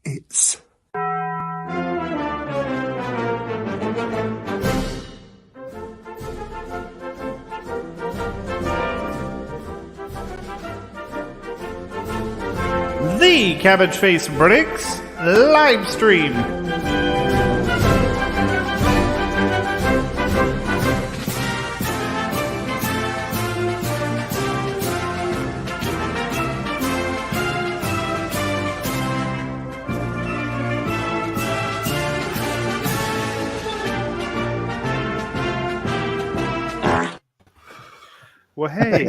It's the Cabbage Face Bricks live stream. Well, hey,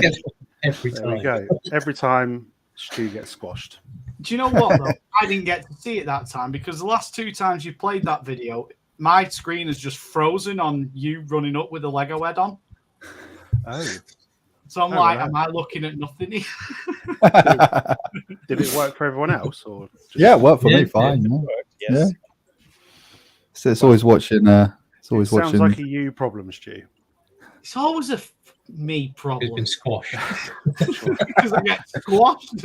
Every there time. we go. Every time Stu gets squashed. Do you know what, though? I didn't get to see it that time because the last two times you played that video, my screen is just frozen on you running up with a Lego head on. Oh, So I'm Oh, like, wow. am I looking at nothing here? did it work for everyone else, or just... Yeah, it worked for Yeah, me fine. yeah. Yeah. Yes. So it's always watching. It's It always sounds watching. like a you problem, Stu. It's always a me It's problem been squashed. because I get squashed.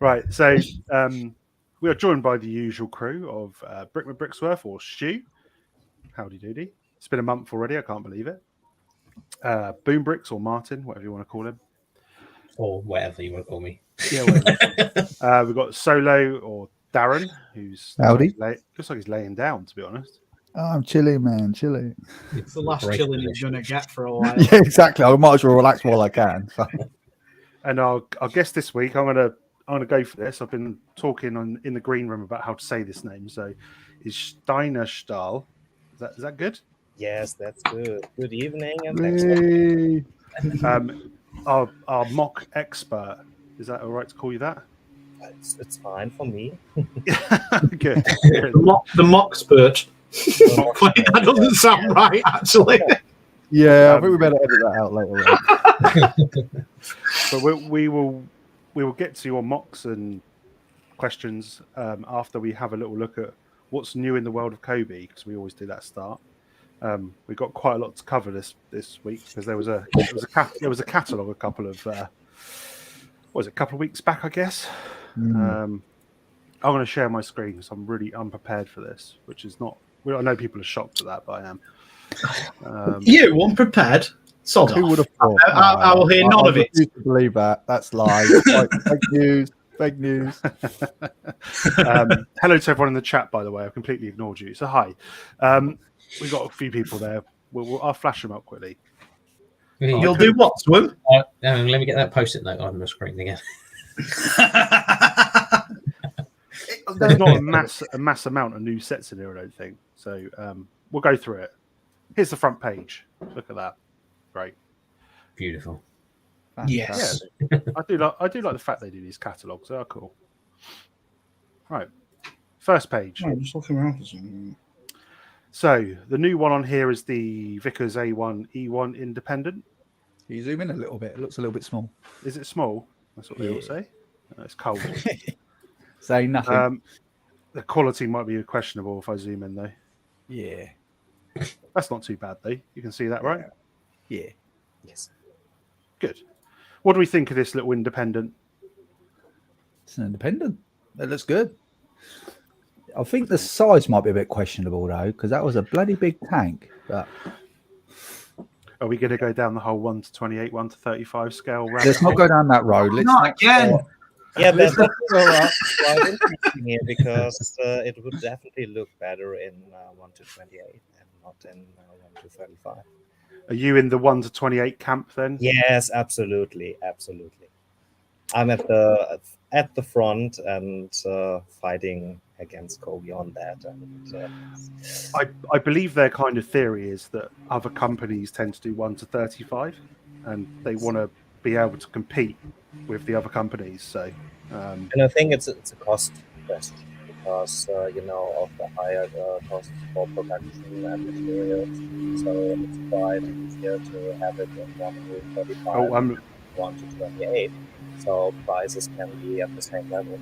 Right, so we are joined by the usual crew of Brickman Brixworth, or Stu. Howdy doody. It's been a month already, I can't believe it. Boom Bricks, or Martin, whatever you want to call him. Or whatever you want to call me. Yeah, whatever. We've got Solo, or Darren, who's Howdy. looks like he's laying down, to be honest. Oh, I'm chilling, man. Chilling. It's the last Great chilling he's position. going to get for a while. Yeah, exactly. I might as well relax while I can. So. And our guest this week, I'm gonna go for this. I've been talking in the green room about how to say this name. So, is Steiner Stahl? Is that good? Yes, that's good. Good evening, and thanks for Whee! Our MoC expert. Is that all right to call you that? it's fine for me. Good. The mock spurt. That doesn't sound right, actually. Yeah, I think we better edit that out later. On. But we will get to your mocks and questions after we have a little look at what's new in the world of Cobi, because we always do that start. We've got quite a lot to cover this week because there was a catalogue a couple of weeks back, I guess. I'm going to share my screen because I'm really unprepared for this, which is not. Well, I know people are shocked at that, but I am. You unprepared? Sod Who off. would have thought? I will hear none of it. refuse to believe that. That's lies. Like, fake news. Fake news. Hello to everyone in the chat, by the way. I've completely ignored you. So hi. We've got a few people there. I'll flash them up quickly. You'll do what, Swim? Let me get that post-it note on the screen again. There's not a mass amount of new sets in here, I don't think. So we'll go through it. Here's the front page. Look at that. Great. Beautiful. Yes. I do like the fact they do these catalogues. They are cool. Right. First page. I'm just looking around for something. So the new one on here is the Vickers A1 E1 Independent. Can you zoom in a little bit? It looks a little bit small. Is it small? That's what they all say. It's cold. Say nothing. The quality might be questionable if I zoom in, though. Yeah. That's not too bad, though. You can see that, right? Yeah. Yes. Good. What do we think of this little independent? It's an independent. It looks good. I think the size might be a bit questionable though, because that was a bloody big tank. But Are we going to go down the whole 1 to 28, 1 to 35 scale? let's not go down that road. Let's Not again. Yeah, that's quite interesting here because it would definitely look better in 1 to 28 and not in 1 to 35. Are you in the 1 to 28 camp then? Yes, absolutely. I'm at the front and fighting against Cobi on that. And I believe their kind of theory is that other companies tend to do 1 to 35 and they want to be able to compete with the other companies. So, and I think it's a cost question because of the higher costs for production and materials. So it's quite easier to have it in 1 to 35 I'm 1 to 28. So prices can be at the same level.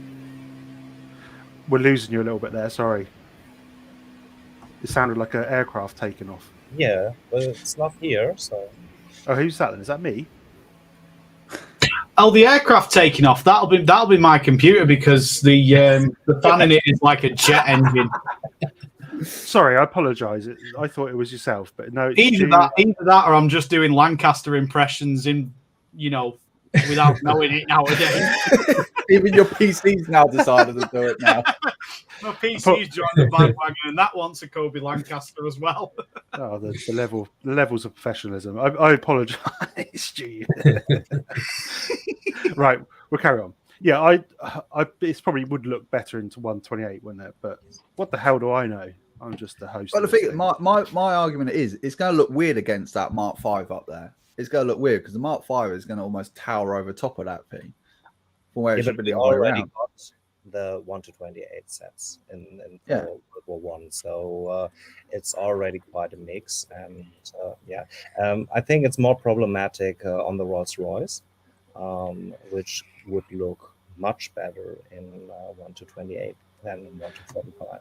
we're losing you a little bit there. Sorry. It sounded like an aircraft taking off. Yeah, but it's not here, so Oh, who's that then? Is that me? Oh, the aircraft taking off. That'll be my computer because the fan in it is like a jet engine. Sorry, I apologise. I thought it was yourself, but no. It's Either that, or I'm just doing Lancaster impressions without knowing it nowadays. Even your PC's now decided to do it now. My PC's joined the bandwagon, and that wants a Cobi Lancaster as well. Oh, the levels of professionalism. I apologise, Stu. Right, we'll carry on. Yeah, it probably would look better into 128, wouldn't it? But what the hell do I know? I'm just the host. But the thing, my argument is, it's going to look weird against that Mark V up there. It's going to look weird because the Mark V is going to almost tower over top of that thing. From where it should be the other way around. Got the 1 to 28 sets in World War One, so it's already quite a mix. And I think it's more problematic on the Rolls Royce, which would look much better in 1 to 28 than in 1 to 45.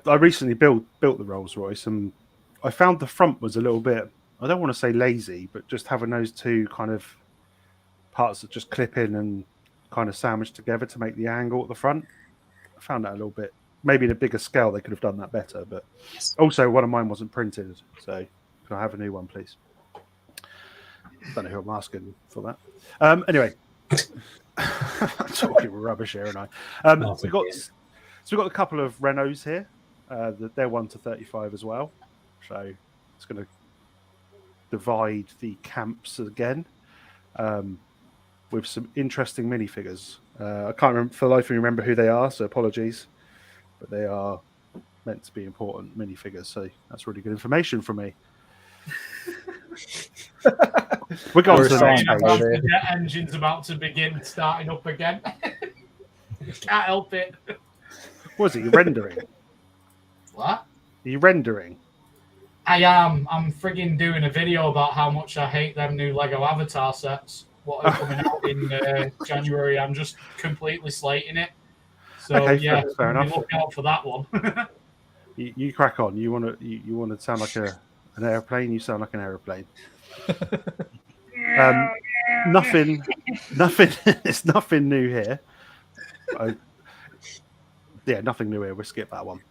I recently built the Rolls Royce, and I found the front was a little bit, I don't want to say lazy, but just having those two kind of parts that just clip in and kind of sandwich together to make the angle at the front. I found that a little bit, maybe in a bigger scale they could have done that better, but also one of mine wasn't printed, so can I have a new one, please? Don't know who I'm asking for that. Anyway, I'm talking rubbish here, and we've got a couple of Renaults here. They're 1 to 35 as well, so it's going to divide the camps again. With some interesting minifigures. I can't remember for the life of me remember who they are, so apologies. But they are meant to be important minifigures, so that's really good information from me. We're going to the jet engine's about to begin starting up again. Can't help it. What is it? You're rendering? What? Are you rendering? I am. I'm frigging doing a video about how much I hate them new Lego Avatar sets. What are coming out in January? I'm just completely slating it. So okay, fair enough. Look out for that one. you crack on. You want to sound like an airplane. You sound like an aeroplane. Nothing. There's nothing new here. Nothing new here. We'll skip that one.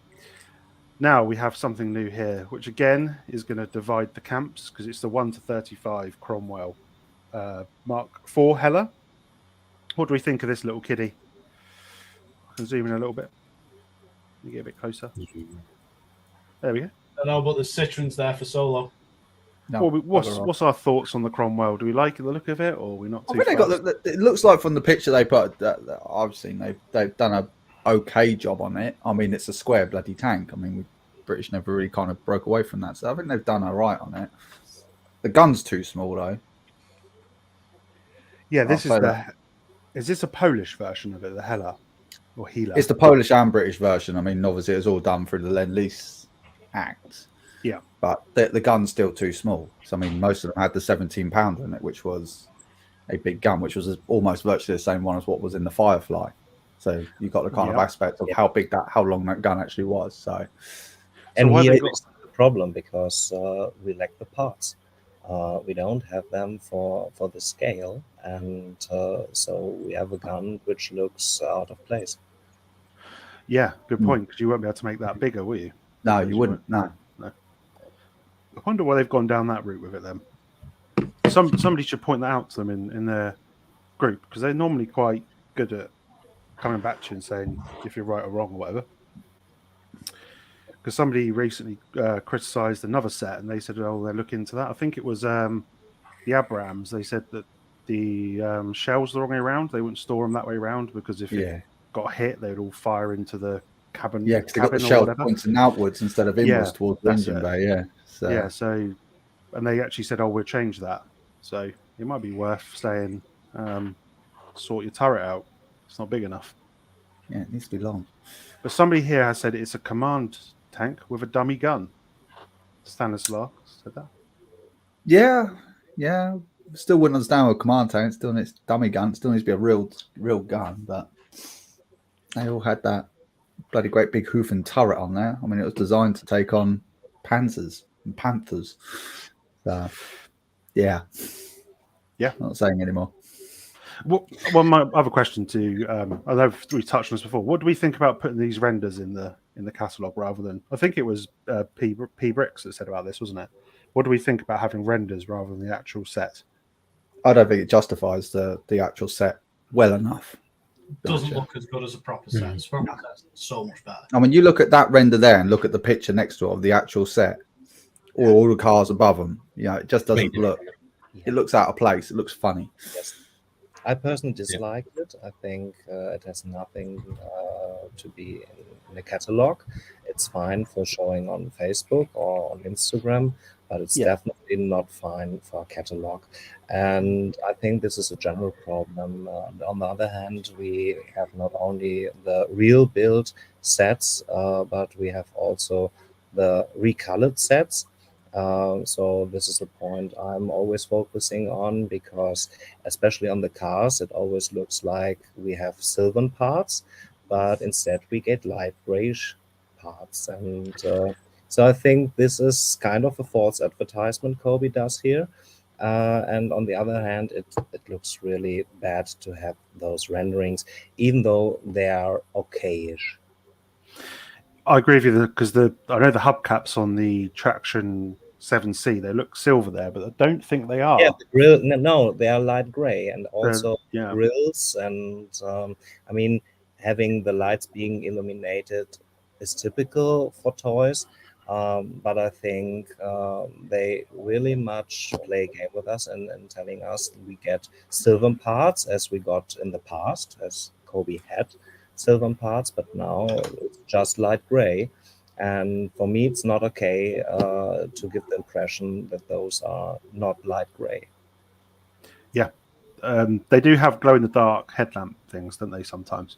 Now we have something new here, which again is going to divide the camps because it's the 1 to 35 Cromwell. Mark IV Hella. What do we think of this little kiddie? I can zoom in a little bit. Let me get a bit closer. There we go. I know, but there's Citroens there for Solo. No, what's our thoughts on the Cromwell? Do we like the look of it, or are we not too? I think it looks like from the picture they put that I've seen they've done a okay job on it. I mean, it's a square bloody tank. I mean, British never really kind of broke away from that, so I think they've done all right on it. The gun's too small though. Yeah, is this a Polish version of it, the Hela or Hela? It's the Polish and British version. I mean, obviously, it was all done through the Lend-Lease Act. Yeah, but the gun's still too small. So I mean, most of them had the 17-pounder in it, which was a big gun, which was almost virtually the same one as what was in the Firefly. So you got the kind of aspect of how long that gun actually was. So here is the problem because we lack the parts. We don't have them for the scale, and so we have a gun which looks out of place. Yeah, good point, because you won't be able to make that bigger, will you? No, you wouldn't. No. I wonder why they've gone down that route with it then. Somebody should point that out to them in their group, because they're normally quite good at coming back to you and saying if you're right or wrong or whatever. Because somebody recently criticised another set, and they said, "Oh, they're looking into that." I think it was the Abrams. They said that the shells the wrong way around. They wouldn't store them that way around because if it got hit, they'd all fire into the cabin. Yeah, because they got the shell pointing outwards instead of inwards towards the engine bay. Yeah. So, and they actually said, "Oh, we'll change that." So it might be worth saying, "Sort your turret out. It's not big enough." Yeah, it needs to be long. But somebody here has said it's a command tank with a dummy gun. Stanislav said that. Yeah. Still wouldn't understand with a command tank. Still needs dummy gun. Still needs to be a real gun. But they all had that bloody great big hoof and turret on there. I mean, it was designed to take on panthers. So, yeah. Yeah. Not saying anymore. Well, my other question to I know we touched on this before. What do we think about putting these renders in the catalog rather than? I think it was P Bricks that said about this, wasn't it? What do we think about having renders rather than the actual set? I don't think it justifies the actual set well enough. Doesn't look as good as a proper set. It's proper set's so much better. I mean, you look at that render there and look at the picture next to it of the actual set, or all the cars above them. It just doesn't look. It looks out of place. It looks funny. Yes. I personally dislike it. I think it has nothing to be in the catalog. It's fine for showing on Facebook or on Instagram, but it's definitely not fine for a catalog. And I think this is a general problem. On the other hand, we have not only the real build sets, but we have also the recolored sets. So this is the point I'm always focusing on, because especially on the cars, it always looks like we have silver parts, but instead we get light grayish parts. And so I think this is kind of a false advertisement Cobi does here. And on the other hand, it looks really bad to have those renderings, even though they are okayish. I agree with you because I know the hubcaps on the Traction 7C, they look silver there, but I don't think they are. Yeah, the grill, no, they are light gray, and also yeah. grills. And I mean, having the lights being illuminated is typical for toys, but I think they really much play a game with us and telling us we get silver parts as we got in the past, as Cobi had silver parts, but now it's just light gray. And for me, it's not okay to give the impression that those are not light gray. Yeah, they do have glow in the dark headlamp things, don't they? Sometimes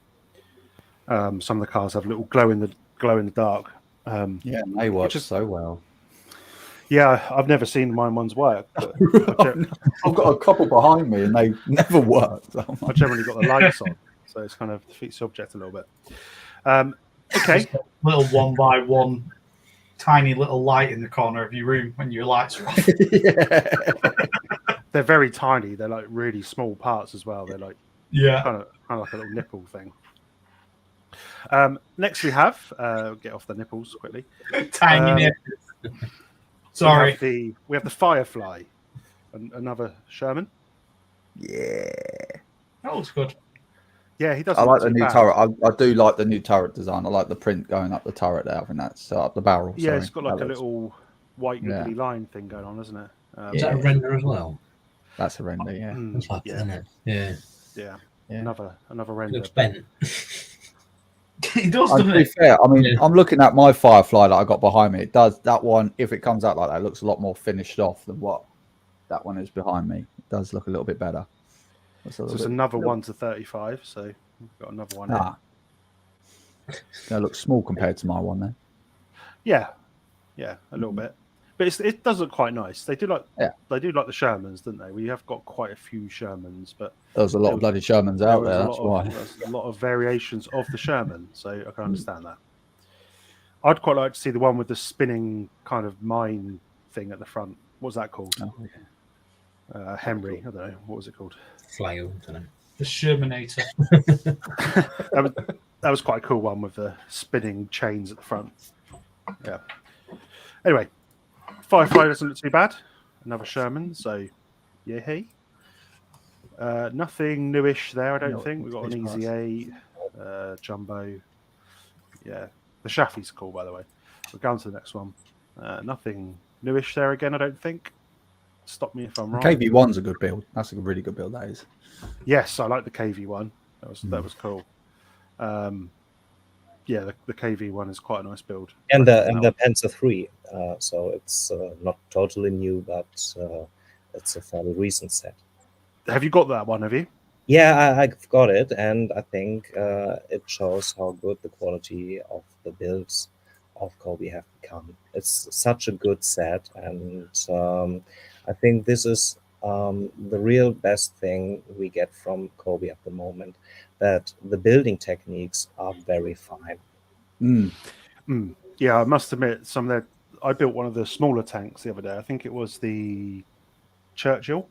some of the cars have little glow in the dark. Yeah, and they work so well. Yeah, I've never seen mine ones work. But I've got a couple behind me, and they never worked. I generally got the lights on, so it's kind of defeats the object a little bit. Okay. Little 1x1 tiny little light in the corner of your room when your lights are off. They're very tiny. They're like really small parts as well. They're like kind of like a little nipple thing. Next we have get off the nipples quickly. Tiny nipples. Sorry. We have the Firefly, another Sherman. Yeah, Oh, That looks good. Yeah, he does. I like the new turret. I do like the new turret design. I like the print going up the turret there. I think that's up the barrel. Yeah, it's got like a little white wiggly line thing going on, isn't it? Is that a render as well? That's a render, yeah. That's like it, isn't it? Yeah. Yeah. Another render. It looks bent. It does, To doesn't be it? fair, I mean, I'm looking at my Firefly that I got behind me. It does, that one, if it comes out like that, it looks a lot more finished off than what that one is behind me. It does look a little bit better. So it's another 1:35, so we've got another one. It's going to look small compared to my one then. Yeah, a little bit. But it does look quite nice. They do like the Shermans, don't they? We have got quite a few Shermans, but there's a lot of bloody Shermans out there. That's why there's a lot of variations of the Sherman, so I can understand that. I'd quite like to see the one with the spinning kind of mine thing at the front. What's that called? Henry. I don't know. What was it called? Flail. I don't know. The Shermanator. that was quite a cool one with the spinning chains at the front. Yeah. Anyway, Firefly doesn't look too bad. Another Sherman, so yay. Nothing newish there, I don't think. We've got an Easy 8, Jumbo. Yeah. The Shaffy's cool, by the way. We're going to the next one. Nothing newish there again, I don't think. Stop me if I'm wrong. KV1's a good build. That's a really good build, that is. Yes, I like the KV one. That was cool. The KV one is quite a nice build. And the Panzer 3. So it's not totally new, but it's a fairly recent set. Have you got that one? Have you? Yeah, I've got it, and I think it shows how good the quality of the builds of Cobi have become. It's such a good set, and I think this is the real best thing we get from Cobi at the moment, that the building techniques are very fine. Yeah, I must admit, I built one of the smaller tanks the other day. I think it was the Churchill,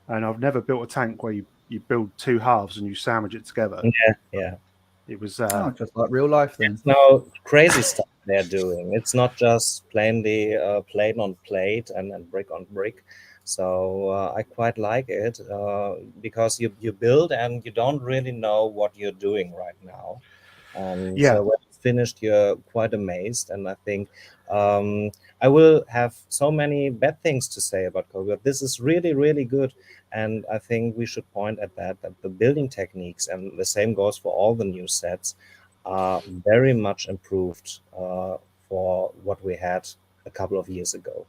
and I've never built a tank where you you build two halves and you sandwich it together. Yeah. It was Oh, just like real life then. It's now crazy stuff they're doing. It's not just plainly plate on plate and brick on brick. So I quite like it because you build and you don't really know what you're doing right now. And Yeah. when it's finished, you're quite amazed. And I think I will have so many bad things to say about Kobe, but this is really, really good. And I think we should point at that the building techniques, and the same goes for all the new sets, are very much improved for what we had a couple of years ago.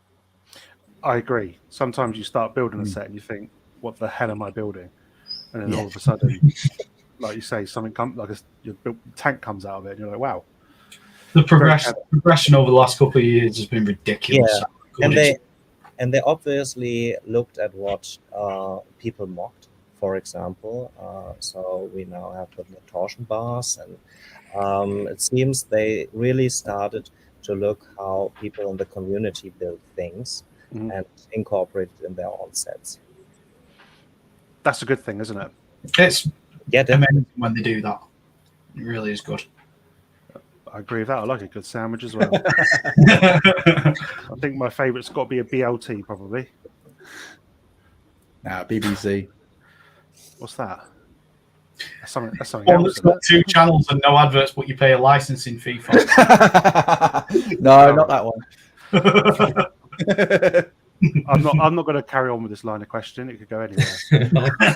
I agree. Sometimes you start building a set and you think, "What the hell am I building?" And then all of a sudden, like you say, something comes, like your tank comes out of it, and you're like, "Wow!" The progression over the last couple of years has been ridiculous. Yeah, and they obviously looked at what people mocked. For example, so we now have the torsion bars, and it seems they really started to look how people in the community build things and incorporate it in their own sets. That's a good thing, isn't it? It's Yeah, amazing when they do that. It really is good. I agree with that. I like a good sandwich as well. I think my favourite's got to be a BLT, probably. Nah, BBC. What's that? That's something One else. that's got 2 channels and no adverts, but you pay a licensing fee for it. No, not that one. I'm not going to carry on with this line of question. It could go anywhere.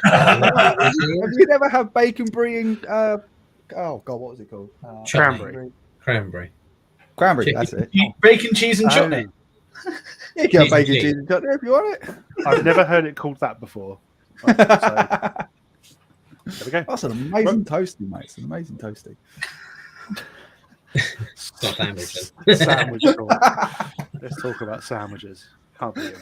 Have you never had bacon brie and oh god, what was it called? Cranberry. Cranberry. Cranberry, that's it. Bacon, cheese, and chutney. You can have bacon, cheese, and chutney if you want it. I've never heard it called that before. Right, so, there we go. That's an amazing toasty, mate. It's an amazing toasty. Sandwich talk. Let's talk about sandwiches. Can't beat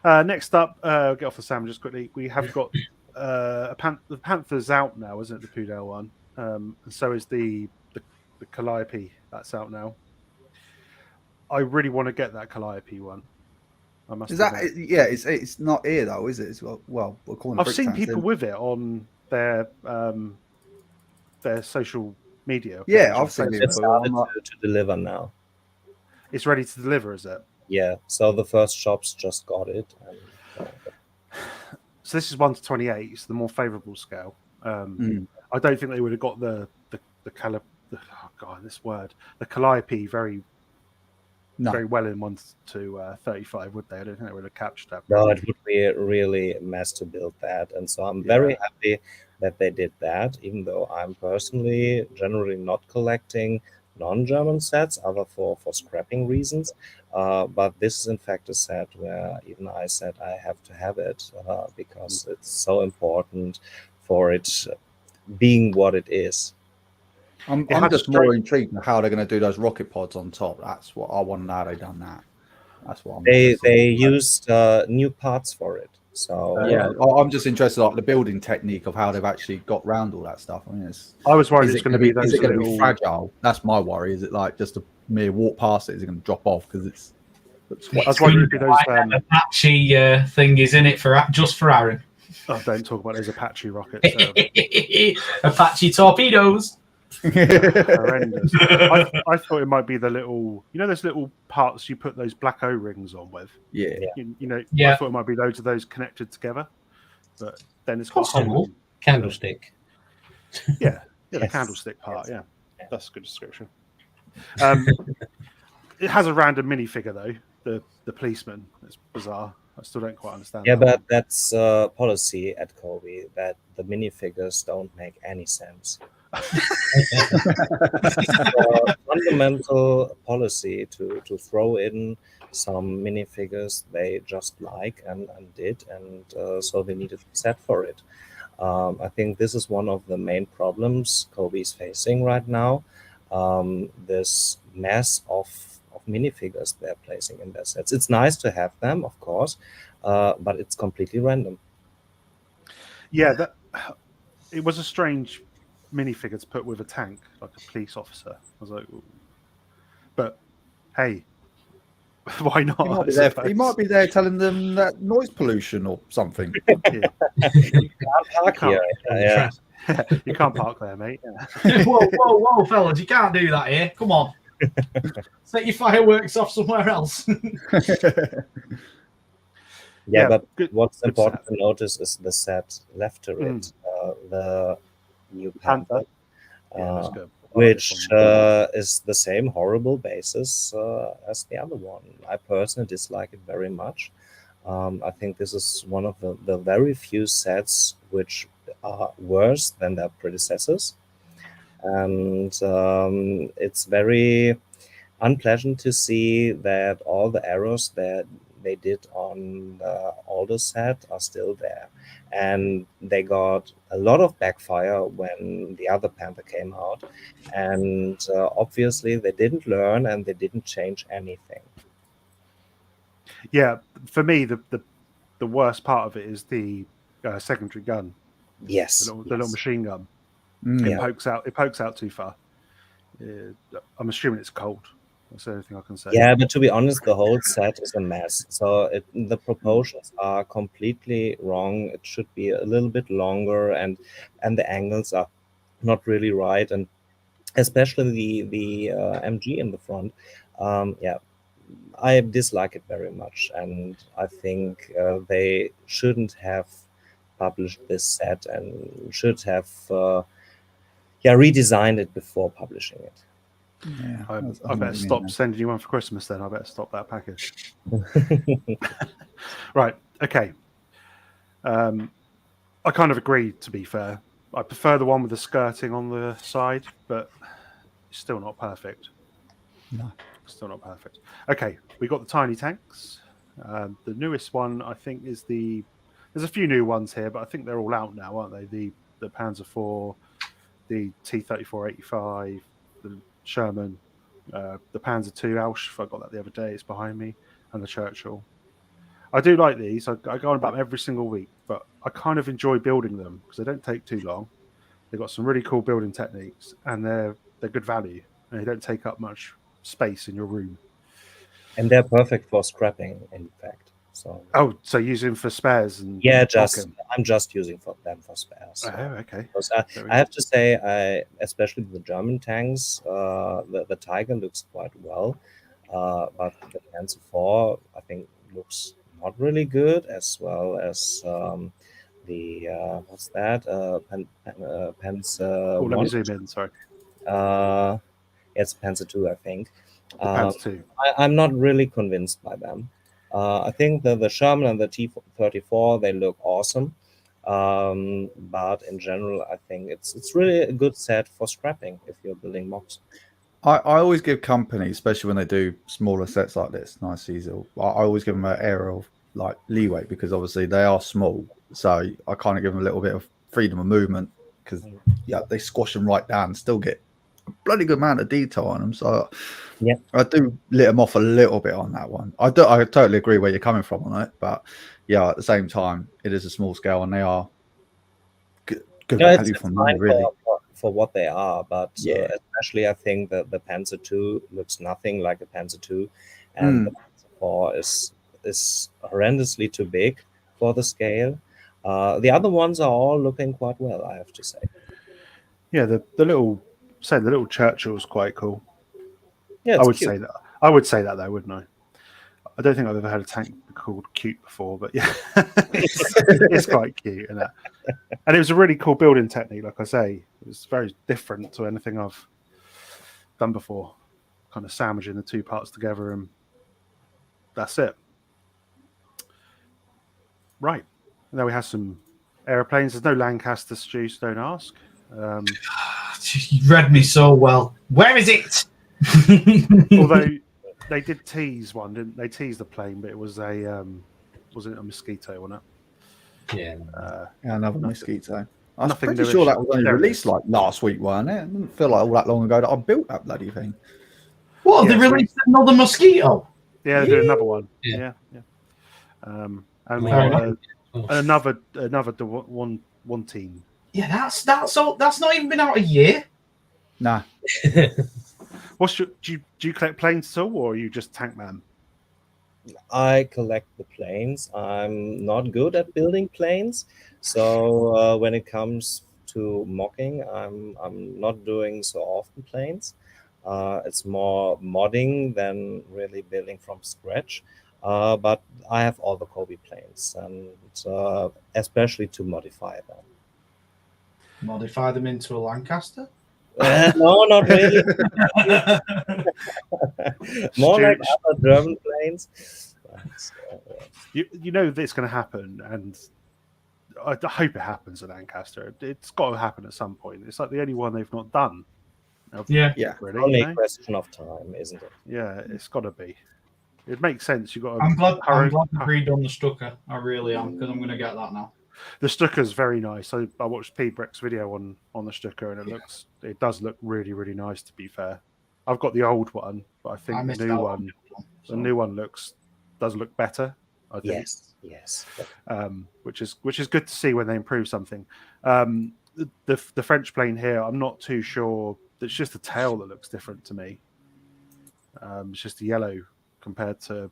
them. Next up, get off the sandwiches quickly. We have got the Panther's out now, isn't it? The Pudel one, and so is the Calliope. That's out now. I really want to get that Calliope one. I must. Is that? Yeah, it's not here though, is it? It's, well, we're calling. I've seen people with it on their social media. Yeah, I've seen it. It's started to deliver now. It's ready to deliver, is it? Yeah, so the first shops just got it. So this is 1 to 28. It's the more favourable scale. I don't think they would have got the Calliope very well in 1 to 35, would they? I don't think they would have captured that. No, it would be really a mess to build that, and so I'm very happy that they did that. Even though I'm personally generally not collecting non-German sets, other for scrapping reasons. But this is in fact a set where even I said I have to have it because it's so important for it being what it is. I'm just more intrigued in how they're going to do those rocket pods on top. That's what I want to know how they've done that. That's what they used new parts for it. So I'm just interested like the building technique of how they've actually got round all that stuff. I mean, I was worried it's going to be is it going to be fragile? That's my worry. Is it like just a mere walk past it? Is it going to drop off because it's? I was wondering if those Apache thing is in it just for Aaron. Oh, don't talk about those Apache rockets. Apache torpedoes. Horrendous. I thought it might be the little, those little parts you put those black O-rings on with. Yeah. I thought it might be loads of those connected together, but then it's got a whole candlestick. Yeah, the candlestick part. Yeah, that's a good description. It has a random minifigure though, the policeman. It's bizarre. I still don't quite understand. Yeah, but that's policy at Kobe that the minifigures don't make any sense. Fundamental policy to throw in some minifigures they just like and did, and so they needed a set for it. I think this is one of the main problems Kobe is facing right now. This mass of minifigures they're placing in their sets. It's nice to have them, of course, but it's completely random. Yeah, it was a strange minifigure to put with a tank, like a police officer. I was like, ooh. But hey, Why not? He might, be I there, suppose. he might be there telling them that noise pollution or something. Yeah. Park can't- here. Yeah. You can't park there, mate. Yeah. Whoa, fellas! You can't do that here. Come on, set your fireworks off somewhere else. Yeah, but good- what's good important set. to notice is the set left to it, the new Panther. Panther, Yeah, that's good. which is the same horrible basis as the other one. I personally dislike it very much. I think this is one of the very few sets which are worse than their predecessors. And it's very unpleasant to see that all the errors that they did on the older set are still there. And they got a lot of backfire when the other Panther came out. And obviously they didn't learn and they didn't change anything. Yeah, for me, the worst part of it is the secondary gun, Yes. the little machine gun. Mm. It Yeah. pokes out too far. I'm assuming it's cold. That's the only thing I can say. Yeah, but to be honest, the whole set is a mess. So the proportions are completely wrong. It should be a little bit longer, and the angles are not really right, and especially the MG in the front. Yeah, I dislike it very much, and I think they shouldn't have published this set and should have redesigned it before publishing it. Yeah, I know better what you stop mean sending you one for Christmas then. I better stop that package. Right. Okay. I kind of agree, to be fair. I prefer the one with the skirting on the side, but it's still not perfect. No. Still not perfect. Okay, we got the tiny tanks. The newest one, I think, is the. There's a few new ones here, but I think they're all out now, aren't they? The Panzer IV, the T-34-85, the Sherman, the Panzer II Ausch. I got that the other day. It's behind me, and the Churchill. I do like these. I go on about them every single week, but I kind of enjoy building them because they don't take too long. They've got some really cool building techniques, and they're good value, and they don't take up much space in your room. And they're perfect for scrapping, in fact. So So use them for spares and yeah, bulking. I'm just using them for spares. Oh, okay. Because Very I have to say, especially the German tanks, the Tiger looks quite well, but the Panzer IV, I think, looks not really good, as well as the what's that? Panzer Oh, let me 1. zoom in. Sorry, It's Panzer II, I think. the Panzer II. I'm not really convinced by them. I think the Sherman and the T-34, they look awesome. But in general, I think it's really a good set for scrapping if you're building MoCs. I always give companies, especially when they do smaller sets like this, nice easel. I always give them an air of like leeway because obviously they are small. So I kind of give them a little bit of freedom of movement because they squash them right down and still get a bloody good amount of detail on them. So yeah, I do lit them off a little bit on that one. I totally agree where you're coming from on it, but yeah, at the same time, it is a small scale and they are good value it's for money, fine really. for what they are, but Yeah. especially I think that the Panzer II looks nothing like a Panzer II, and the Panzer IV is horrendously too big for the scale. The other ones are all looking quite well, I have to say. Yeah, the little Churchill's quite cool. Yeah, I would cute. say that. I would say that though, wouldn't I? I don't think I've ever had a tank called cute before, but yeah, it's quite cute and that. And it was a really cool building technique, like I say. It was very different to anything I've done before. Kind of sandwiching the two parts together, and that's it. Right. And then we have some aeroplanes. There's no Lancaster, Stu, so don't ask. You read me so well. Where is it? Although they did tease one, didn't they? Teased the plane, but it was wasn't it a Mosquito, wasn't it? Yeah. Yeah, another Mosquito. I was nothing pretty sure newish. that was only There it released is. like last week, wasn't it? It didn't feel like all that long ago that I built that bloody thing. What? Yeah, They so- released another Mosquito? Yeah, they did another one. Yeah. Yeah. And we Fair got another one team. Yeah, that's not even been out a year. Nah, What's your do you collect planes at all, or are you just tank man? I collect the planes. I'm not good at building planes, so when it comes to mocking, I'm not doing so often planes. It's more modding than really building from scratch. But I have all the Kobe planes, and especially to modify them. Modify them into a Lancaster. No, not really. More like Stu- other German planes. you know it's going to happen, and I hope it happens at Lancaster. It's got to happen at some point. It's like the only one they've not done. Yeah. Yeah. Really, Only you a know? question of time, isn't it? Yeah, it's got to be. It makes sense. You got to. I'm glad the breed on the Stucker. I really am, because I'm going to get that now. The Stucker's very nice. I watched P. Breck's video on the Stucker, and it does look really, really nice. To be fair, I've got the old one, but I think missed the new out one, on the one, so. the new one does look better. I think. Yes. Which is good to see when they improve something. The French plane here, I'm not too sure. It's just the tail that looks different to me. It's just yellow compared to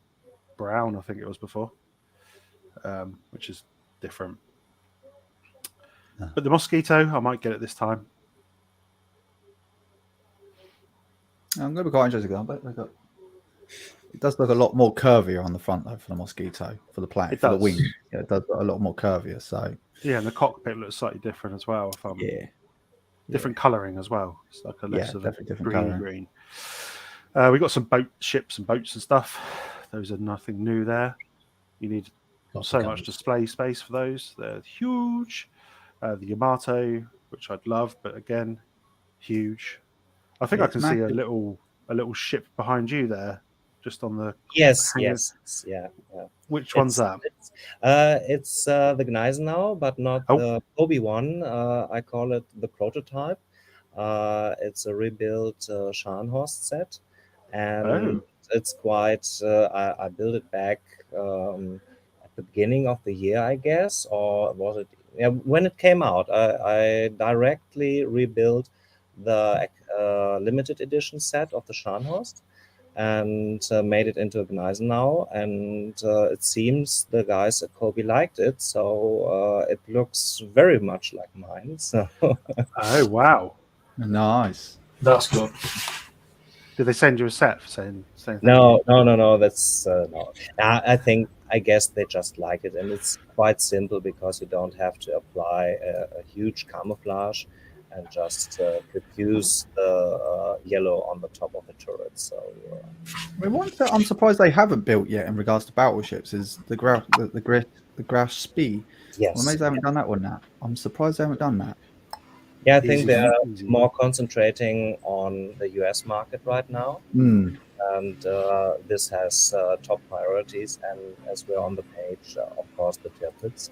brown, I think it was before, which is different. But the Mosquito, I might get it this time. I'm going to be quite interested. It does look a lot more curvier on the front though for the Mosquito, for the plane, for the wing. Yeah, it does look a lot more curvier. So yeah, and the cockpit looks slightly different as well. Different colouring as well. It's like a less of a green. We got some ships and boats and stuff. Those are nothing new there. You need so much display space for those. They're huge. The Yamato, which I'd love, but again, huge. I think I can see a little ship behind you there, just on the Yes. Yeah. Which one's that? It's the Gneisenau, but not the Kobe one. I call it the prototype. It's a rebuilt Scharnhorst set, and it's quite. I built it back at the beginning of the year, I guess, or was it? Yeah, when it came out, I directly rebuilt the limited edition set of the Scharnhorst and made it into a Gneisenau, and it seems the guys at Kobe liked it, so it looks very much like mine. So. Oh wow, nice. That's good. Did they send you a set for saying No. That's no. I guess they just like it, and it's quite simple because you don't have to apply a huge camouflage and just produce the yellow on the top of the turret. So one that I'm surprised they haven't built yet in regards to battleships is the Graf Spee. Yes. I'm amazed they haven't done that one now. I'm surprised they haven't done that. Yeah, I think they're more concentrating on the US market right now. And this has top priorities, and as we're on the page, of course, the Tirpitz,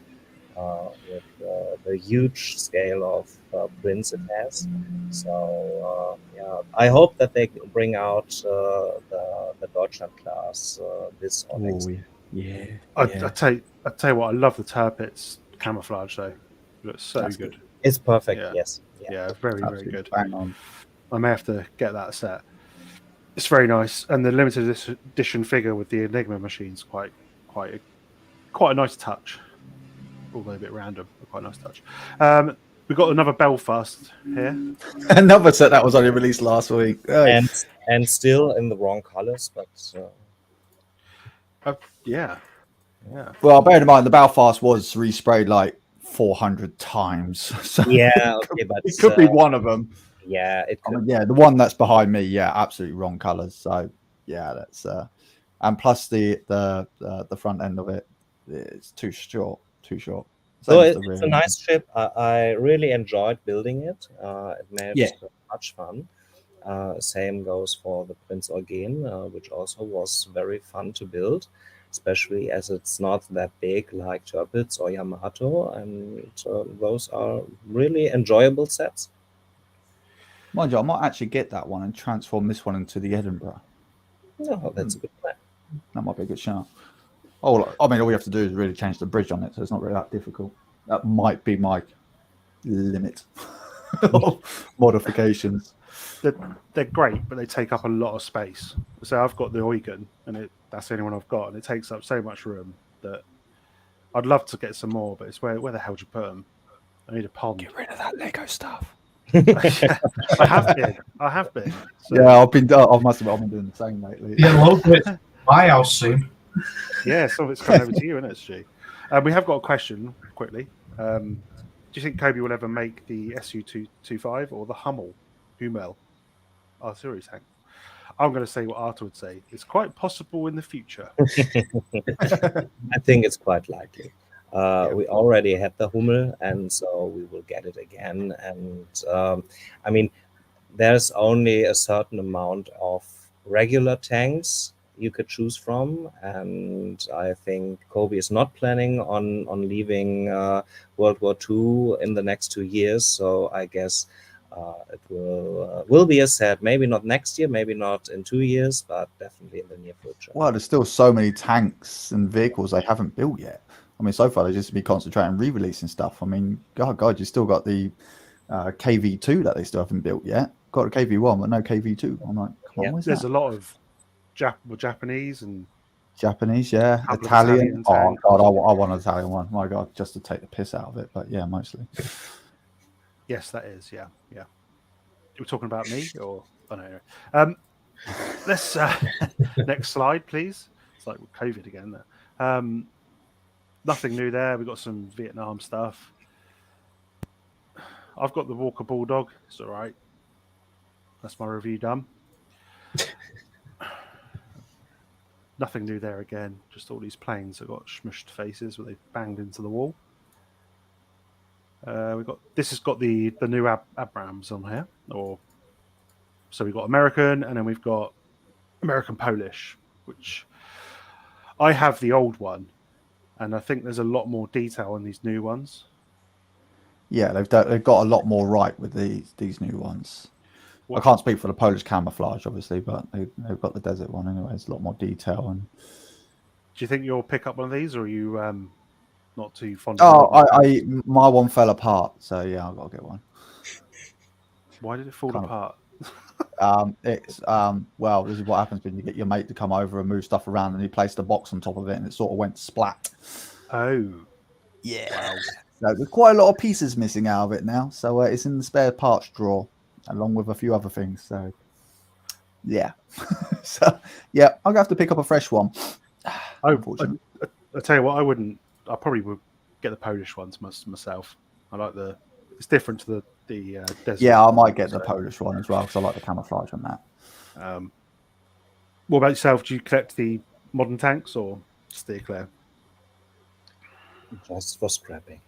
with the huge scale of prints it has. So I hope that they bring out the Deutschland class this or next. Yeah. I tell you what, I love the Tirpitz camouflage though. It looks so good. It's perfect. Yeah. Yes. Yeah, very good. Bang on. I may have to get that set. It's very nice, and the limited edition figure with the Enigma machine's quite a nice touch. Although a bit random, but quite a nice touch. We've got another Belfast here. Another set that was only released last week. And still in the wrong colors, but yeah. Well, bear in mind the Belfast was resprayed like 400 times. So yeah, okay, but it could be one of them. Yeah, it could. The one that's behind me, absolutely wrong colors. So that's and plus the front end of it is too short. So it's a nice ship. I really enjoyed building it. It made much fun. Same goes for the Prinz Eugen, which also was very fun to build, especially as it's not that big like Tirpitz or Yamato, and those are really enjoyable sets. Mind you, I might actually get that one and transform this one into the Edinburgh. No, that's a good plan. That might be a good shout. All we have to do is really change the bridge on it, so it's not really that difficult. That might be my limit of modifications. They're great, but they take up a lot of space. So I've got the Eugen, and That's the only one I've got, and it takes up so much room that I'd love to get some more, but it's where the hell do you put them? I need a pond. Get rid of that Lego stuff. I have been. So, Yeah, I've been doing the same lately. Yeah, loads of it's my house soon. yeah, some of it's coming over to you, isn't it, Stu? We have got a question quickly. Do you think Cobi will ever make the Su-225 or the Hummel artillery tank? I'm going to say what Artur would say. It's quite possible in the future. I think it's quite likely. We already had the Hummel, and so we will get it again. And I mean, there's only a certain amount of regular tanks you could choose from, and I think Cobi is not planning on leaving World War II in the next 2 years. So I guess it will be a set. Maybe not next year, maybe not in 2 years, but definitely in the near future. Well, there's still so many tanks and vehicles they haven't built yet. I mean, so far they just be concentrating re-releasing stuff. I mean, God, you still got the KV2 that they still haven't built yet. Got a KV1, but no KV2. I'm like, come on, where's There's that? a lot of Japanese and Japanese, yeah. Couple of Italian. Italian Oh tanks. God, I want an Italian one. My God, just to take the piss out of it. But yeah, mostly. yes, that is, yeah. We're talking about me, or oh no. Anyway. Let's next slide, please. It's like with COVID again. There. Nothing new there. We've got some Vietnam stuff. I've got the Walker Bulldog. It's all right. That's my review done. Nothing new there again. Just all these planes that got smushed faces where they banged into the wall. This has got the new Abrams on here, so we've got American, and then we've got American Polish, which I have the old one, and I think there's a lot more detail in these new ones. Yeah, they've got a lot more right with these new ones. I can't speak for the Polish camouflage, obviously, but they've got the desert one anyway. It's a lot more detail. And do you think you'll pick up one of these, or are you not too fond? My one fell apart, so yeah, I've got to get one. Why did it fall apart? It's well, this is what happens when you get your mate to come over and move stuff around, and he placed a box on top of it, and it sort of went splat. Oh, yeah. Wow. So there's quite a lot of pieces missing out of it now. So it's in the spare parts drawer, along with a few other things. So yeah, so yeah, I'm gonna have to pick up a fresh one. Unfortunately, I tell you what, I probably would get the Polish ones myself. I like it's different to the desert. Yeah, I might get the Polish one as well because I like the camouflage on that. What about yourself? Do you collect the modern tanks or steer clear? Just for scrapping.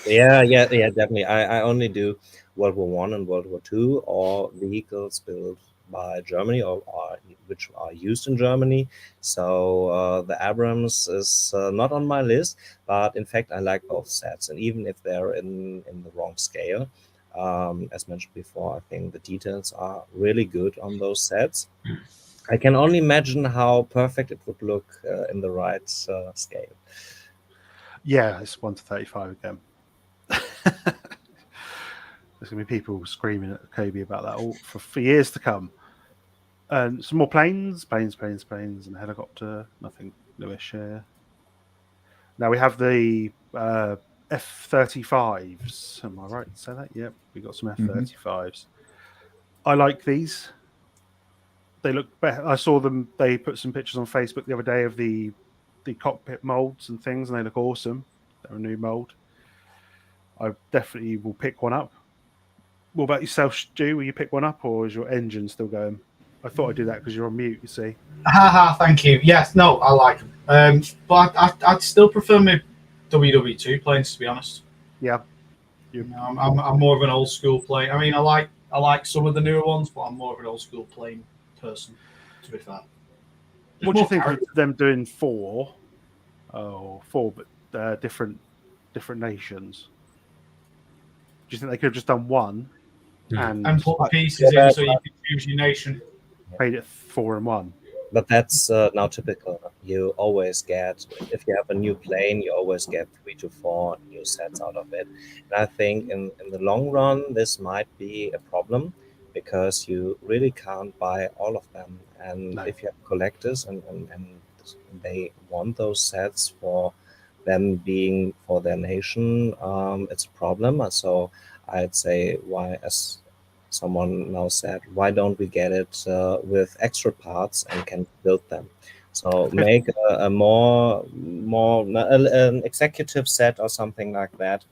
Yeah, definitely. I only do World War One and World War Two, or vehicles built by Germany or which are used in Germany. So the Abrams is not on my list, but in fact I like both sets, and even if they're in the wrong scale, as mentioned before, I think the details are really good on those sets. I can only imagine how perfect it would look in the right scale. Yeah, it's 1:35 again. There's going to be people screaming at Cobi about that all for years to come. And some more planes, and a helicopter. Nothing newish here. Now we have the F-35s. Am I right to say that? Yep, we got some F-35s. I like these. They look better. I saw them. They put some pictures on Facebook the other day of the cockpit molds and things, and they look awesome. They're a new mold. I definitely will pick one up. What about yourself, Stu? Will you pick one up, or is your engine still going? I thought I'd do that because you're on mute, you see. Haha, thank you. Yes, no, I like them. But I'd still prefer my WW2 planes, to be honest. Yeah. I'm more of an old school plane. I mean, I like some of the newer ones, but I'm more of an old school plane person, to be fair. What do you think of them doing four, but different nations? Do you think they could have just done one and put the pieces in so you can choose your nation? Made it 4 and 1. But that's now typical. You always get, if you have a new plane, you always get 3 to 4 new sets out of it. And I think in the long run, this might be a problem because you really can't buy all of them. And No. if you have collectors and they want those sets for them being for their nation, it's a problem. So I'd say, why, as someone now said, why don't we get it with extra parts and can build them? So make a more an executive set or something like that.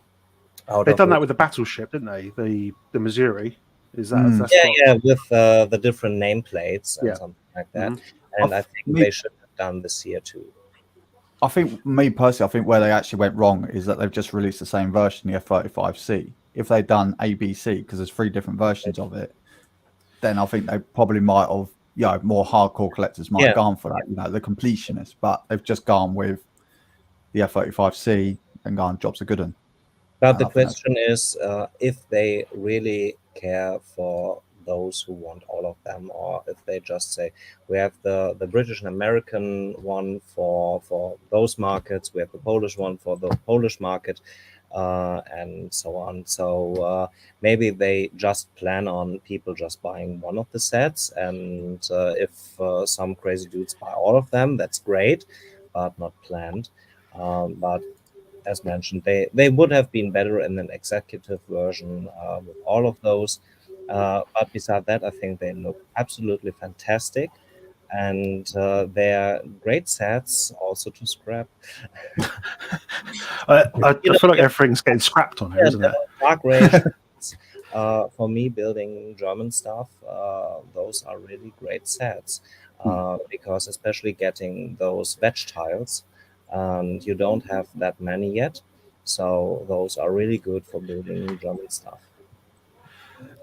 They've done that with the battleship, didn't they? The Missouri. Is that? Mm. That's Yeah, what- yeah, with the different nameplates and Yeah. something like that. Mhm. And I think they should have done this here too. I think, me personally, I think where they actually went wrong is that they've just released the same version, the F-35C. If they'd done ABC, because there's 3 different versions of it, then I think they probably might have, more hardcore collectors might have gone for that, the completionist. But they've just gone with the F-35C and gone, job's a good one. But And the I think question is if they really care for those who want all of them, or if they just say, we have the British and American one for those markets, we have the Polish one for the Polish market, and so on. So maybe they just plan on people just buying one of the sets, and if some crazy dudes buy all of them, that's great, but not planned. But as mentioned, they would have been better in an executive version with all of those. But beside that, I think they look absolutely fantastic. And they're great sets also to scrap. I feel like everything's getting scrapped on here, isn't it? Dark range. For me, building German stuff, those are really great sets. Because especially getting those wedge tiles, and you don't have that many yet. So those are really good for building German stuff.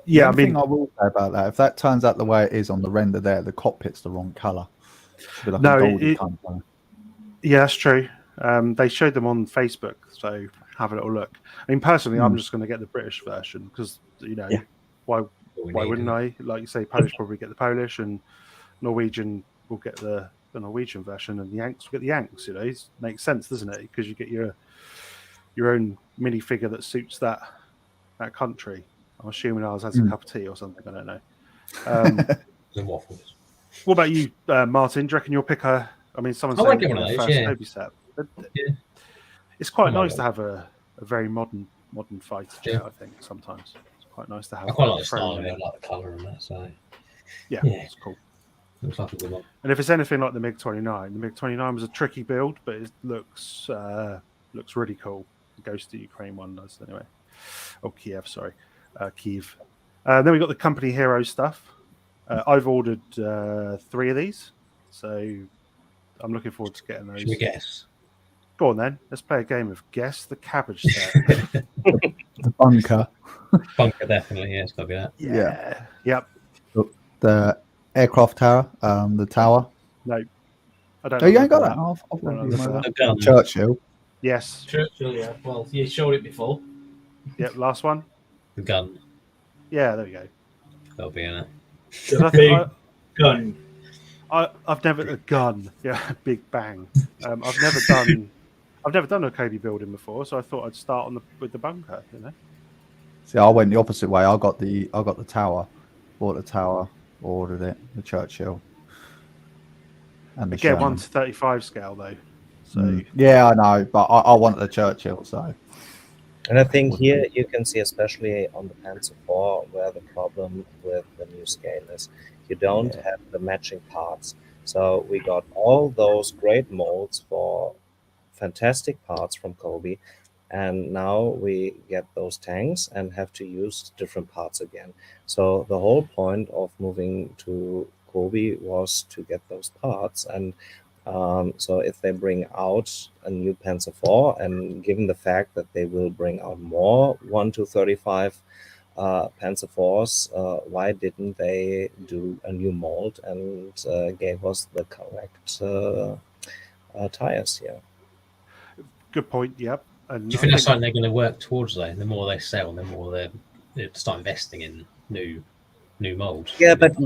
Yeah, I the thing mean, I will say about that, if that turns out the way it is on the render there, the cockpit's the wrong color. Should be like No, a goldy it- kind of color. yeah, that's true. They showed them on Facebook, so have a little look. I mean, personally, I'm just going to get the British version because Yeah. why We why need wouldn't it. I? Like you say, Polish probably get the Polish, and Norwegian will get the Norwegian version, and the Yanks will get the Yanks. It makes sense, doesn't it? Because you get your own minifigure that suits that country. I'm assuming ours has a cup of tea or something. I don't know. The waffles. What about you, Martin? Do you reckon you'll pick a? I mean, someone's I saying might get one of their those, first yeah. Kobe set. Yeah. It's quite I might nice go. to have a very modern fighter jet. Yeah. I think sometimes it's quite nice to have. I quite like the thrown style of in. it. I like the colour and that. So Yeah, Yeah. it's cool. looks like a good one. And if it's anything like the MiG-29, the MiG-29 was a tricky build, but it looks really cool. It goes to the Ukraine one does anyway. Oh, Kiev, sorry, Kiev. Then we got the company hero stuff. I've ordered 3 of these, so I'm looking forward to getting those. Should we guess? Go on then. Let's play a game of guess the cabbage set. The bunker, Bunker, definitely. Yeah, it's got to be that. Yeah. Yep. the aircraft tower, the tower. No. I don't Oh, you know ain't got about that? I've No, already no, got no. that. The gun. Churchill. Yes. Churchill, yeah. Well, you showed it before. Yep. Last one. The gun. Yeah. There we go. That'll be in it. I Big think gun. I've never a gun. Yeah. Big bang. I've never done a Kobe building before, so I thought I'd start with the bunker. See, I went the opposite way. I got the tower, bought the tower, ordered it, the Churchill, and the Again, Sherman. 1:35 scale though. So Yeah, I know, but I wanted the Churchill, so And I think here you can see, especially on the Panzer IV, where the problem with the new scale is you don't have the matching parts. So we got all those great molds for fantastic parts from Kobe, and now we get those tanks and have to use different parts again. So the whole point of moving to Kobe was to get those parts, and so if they bring out a new Panzer IV, and given the fact that they will bring out more 1-35 Panzer IVs, why didn't they do a new mold and gave us the correct tires here? good point. Yep. And Do you think that's something they're going to work towards, though? The more they sell, the more they start investing in new molds. Yeah, but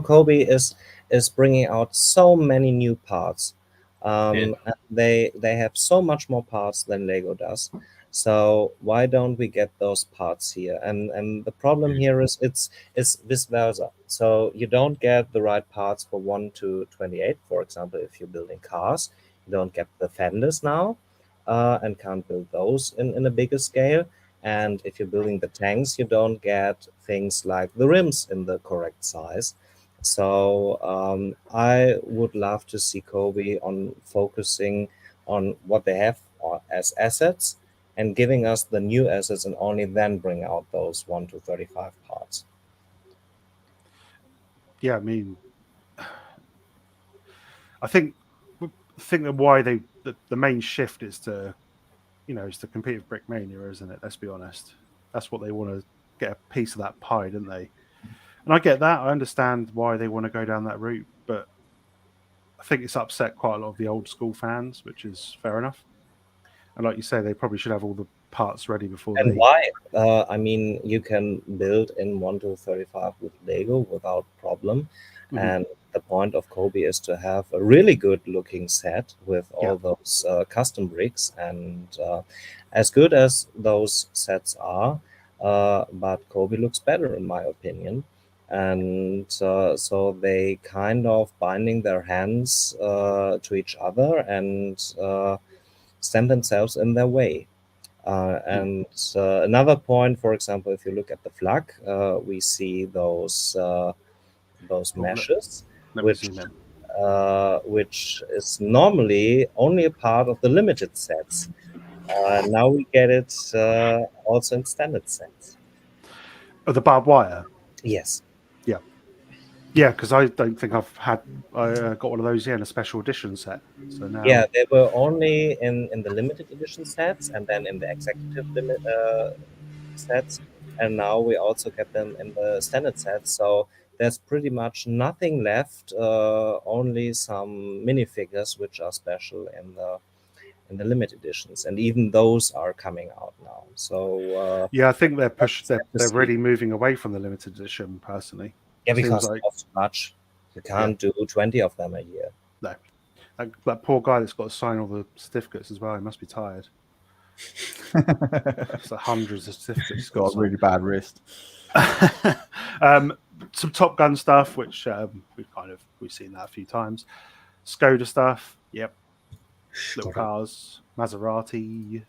Kobe is bringing out so many new parts. And they have so much more parts than Lego does. So why don't we get those parts here? And the problem here is it's vice versa. So you don't get the right parts for 1 to 28. For example, if you're building cars, you don't get the fenders now, and can't build those in a bigger scale. And if you're building the tanks, you don't get things like the rims in the correct size. So I would love to see Cobi on focusing on what they have as assets and giving us the new assets, and only then bring out those 1 to 35 parts. Yeah, I mean, I think that why the main shift is to, is to compete with Brickmania, isn't it? Let's be honest. That's what they want to get a piece of that pie, don't they? And I get that. I understand why they want to go down that route, but I think it's upset quite a lot of the old school fans, which is fair enough. And like you say, they probably should have all the parts ready before. And why? I mean, you can build in 1 to 35 with Lego without problem. Mm-hmm. And the point of Cobi is to have a really good looking set with all those custom bricks. And as good as those sets are, but Cobi looks better in my opinion. And so they kind of binding their hands to each other and stand themselves in their way. And another point, for example, if you look at the flag, we see those meshes, which is normally only a part of the limited sets. Now we get it also in standard sets. Oh, the barbed wire? Yes. Yeah, because I don't think I got one of those in a special edition set. So now, yeah, they were only in the limited edition sets, and then in the executive sets, and now we also get them in the standard sets. So there's pretty much nothing left, only some minifigures which are special in the limited editions, and even those are coming out now. So yeah, I think they're really moving away from the limited edition personally. Yeah, because it costs too much. You can't do 20 of them a year. No. That poor guy that's got to sign all the certificates as well, he must be tired. It's like hundreds of certificates. He's got a really bad wrist. Some Top Gun stuff, which we've seen that a few times. Skoda stuff, yep. Little cars, Maserati,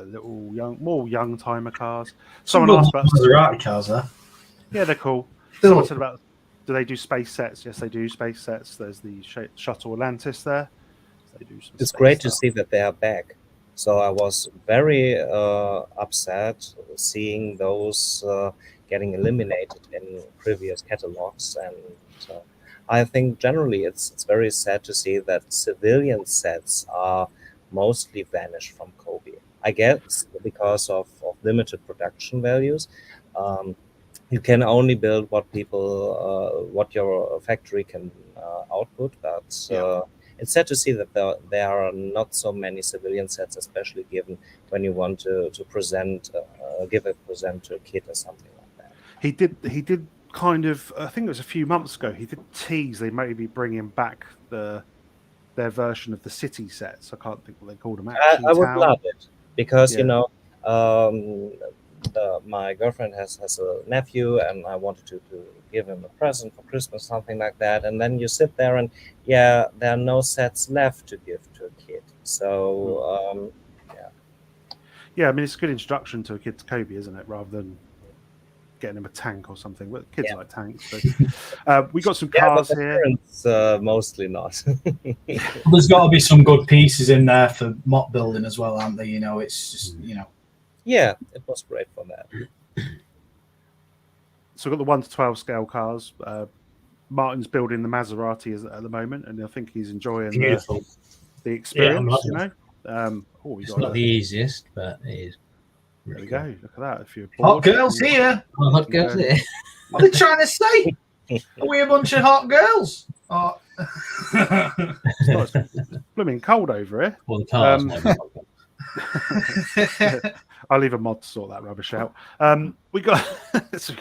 little more young timer cars. Someone asked about Maserati cars there. Yeah, they're cool. Someone said about, do they do space sets? Yes, they do space sets. There's the shuttle Atlantis there. They do some it's great to see that they are back. So I was very upset seeing those getting eliminated in previous catalogs, and I think generally it's very sad to see that civilian sets are mostly vanished from Cobi. I guess because of limited production values. You can only build what what your factory can output, but it's sad to see that there are not so many civilian sets, especially given when you want to present, give a present to a kid or something like that. He did kind of, I think it was a few months ago, he did tease they may be bringing back their version of the city sets. I can't think what they called them. I would love it because my girlfriend has a nephew, and I wanted to give him a present for Christmas, something like that. And then you sit there and there are no sets left to give to a kid. So I mean, it's a good introduction to a kid to Cobi, isn't it? Rather than getting him a tank or something. But kids like tanks. So we got some cars here. Parents, mostly not. There's got to be some good pieces in there for MoC building as well, aren't there? It's just Yeah, it was great for that. So we've got the 1 to 12 scale cars. Martin's building the Maserati at the moment, and I think he's enjoying the experience. It's not the easiest, but it is. There we go. Look at that. If you're bored, hot girls here. Hot girls here. What are they trying to say? Are we a bunch of hot girls? Oh. It's blooming cold over here. Well, the cars I'll leave a mod to sort that rubbish out. We got some.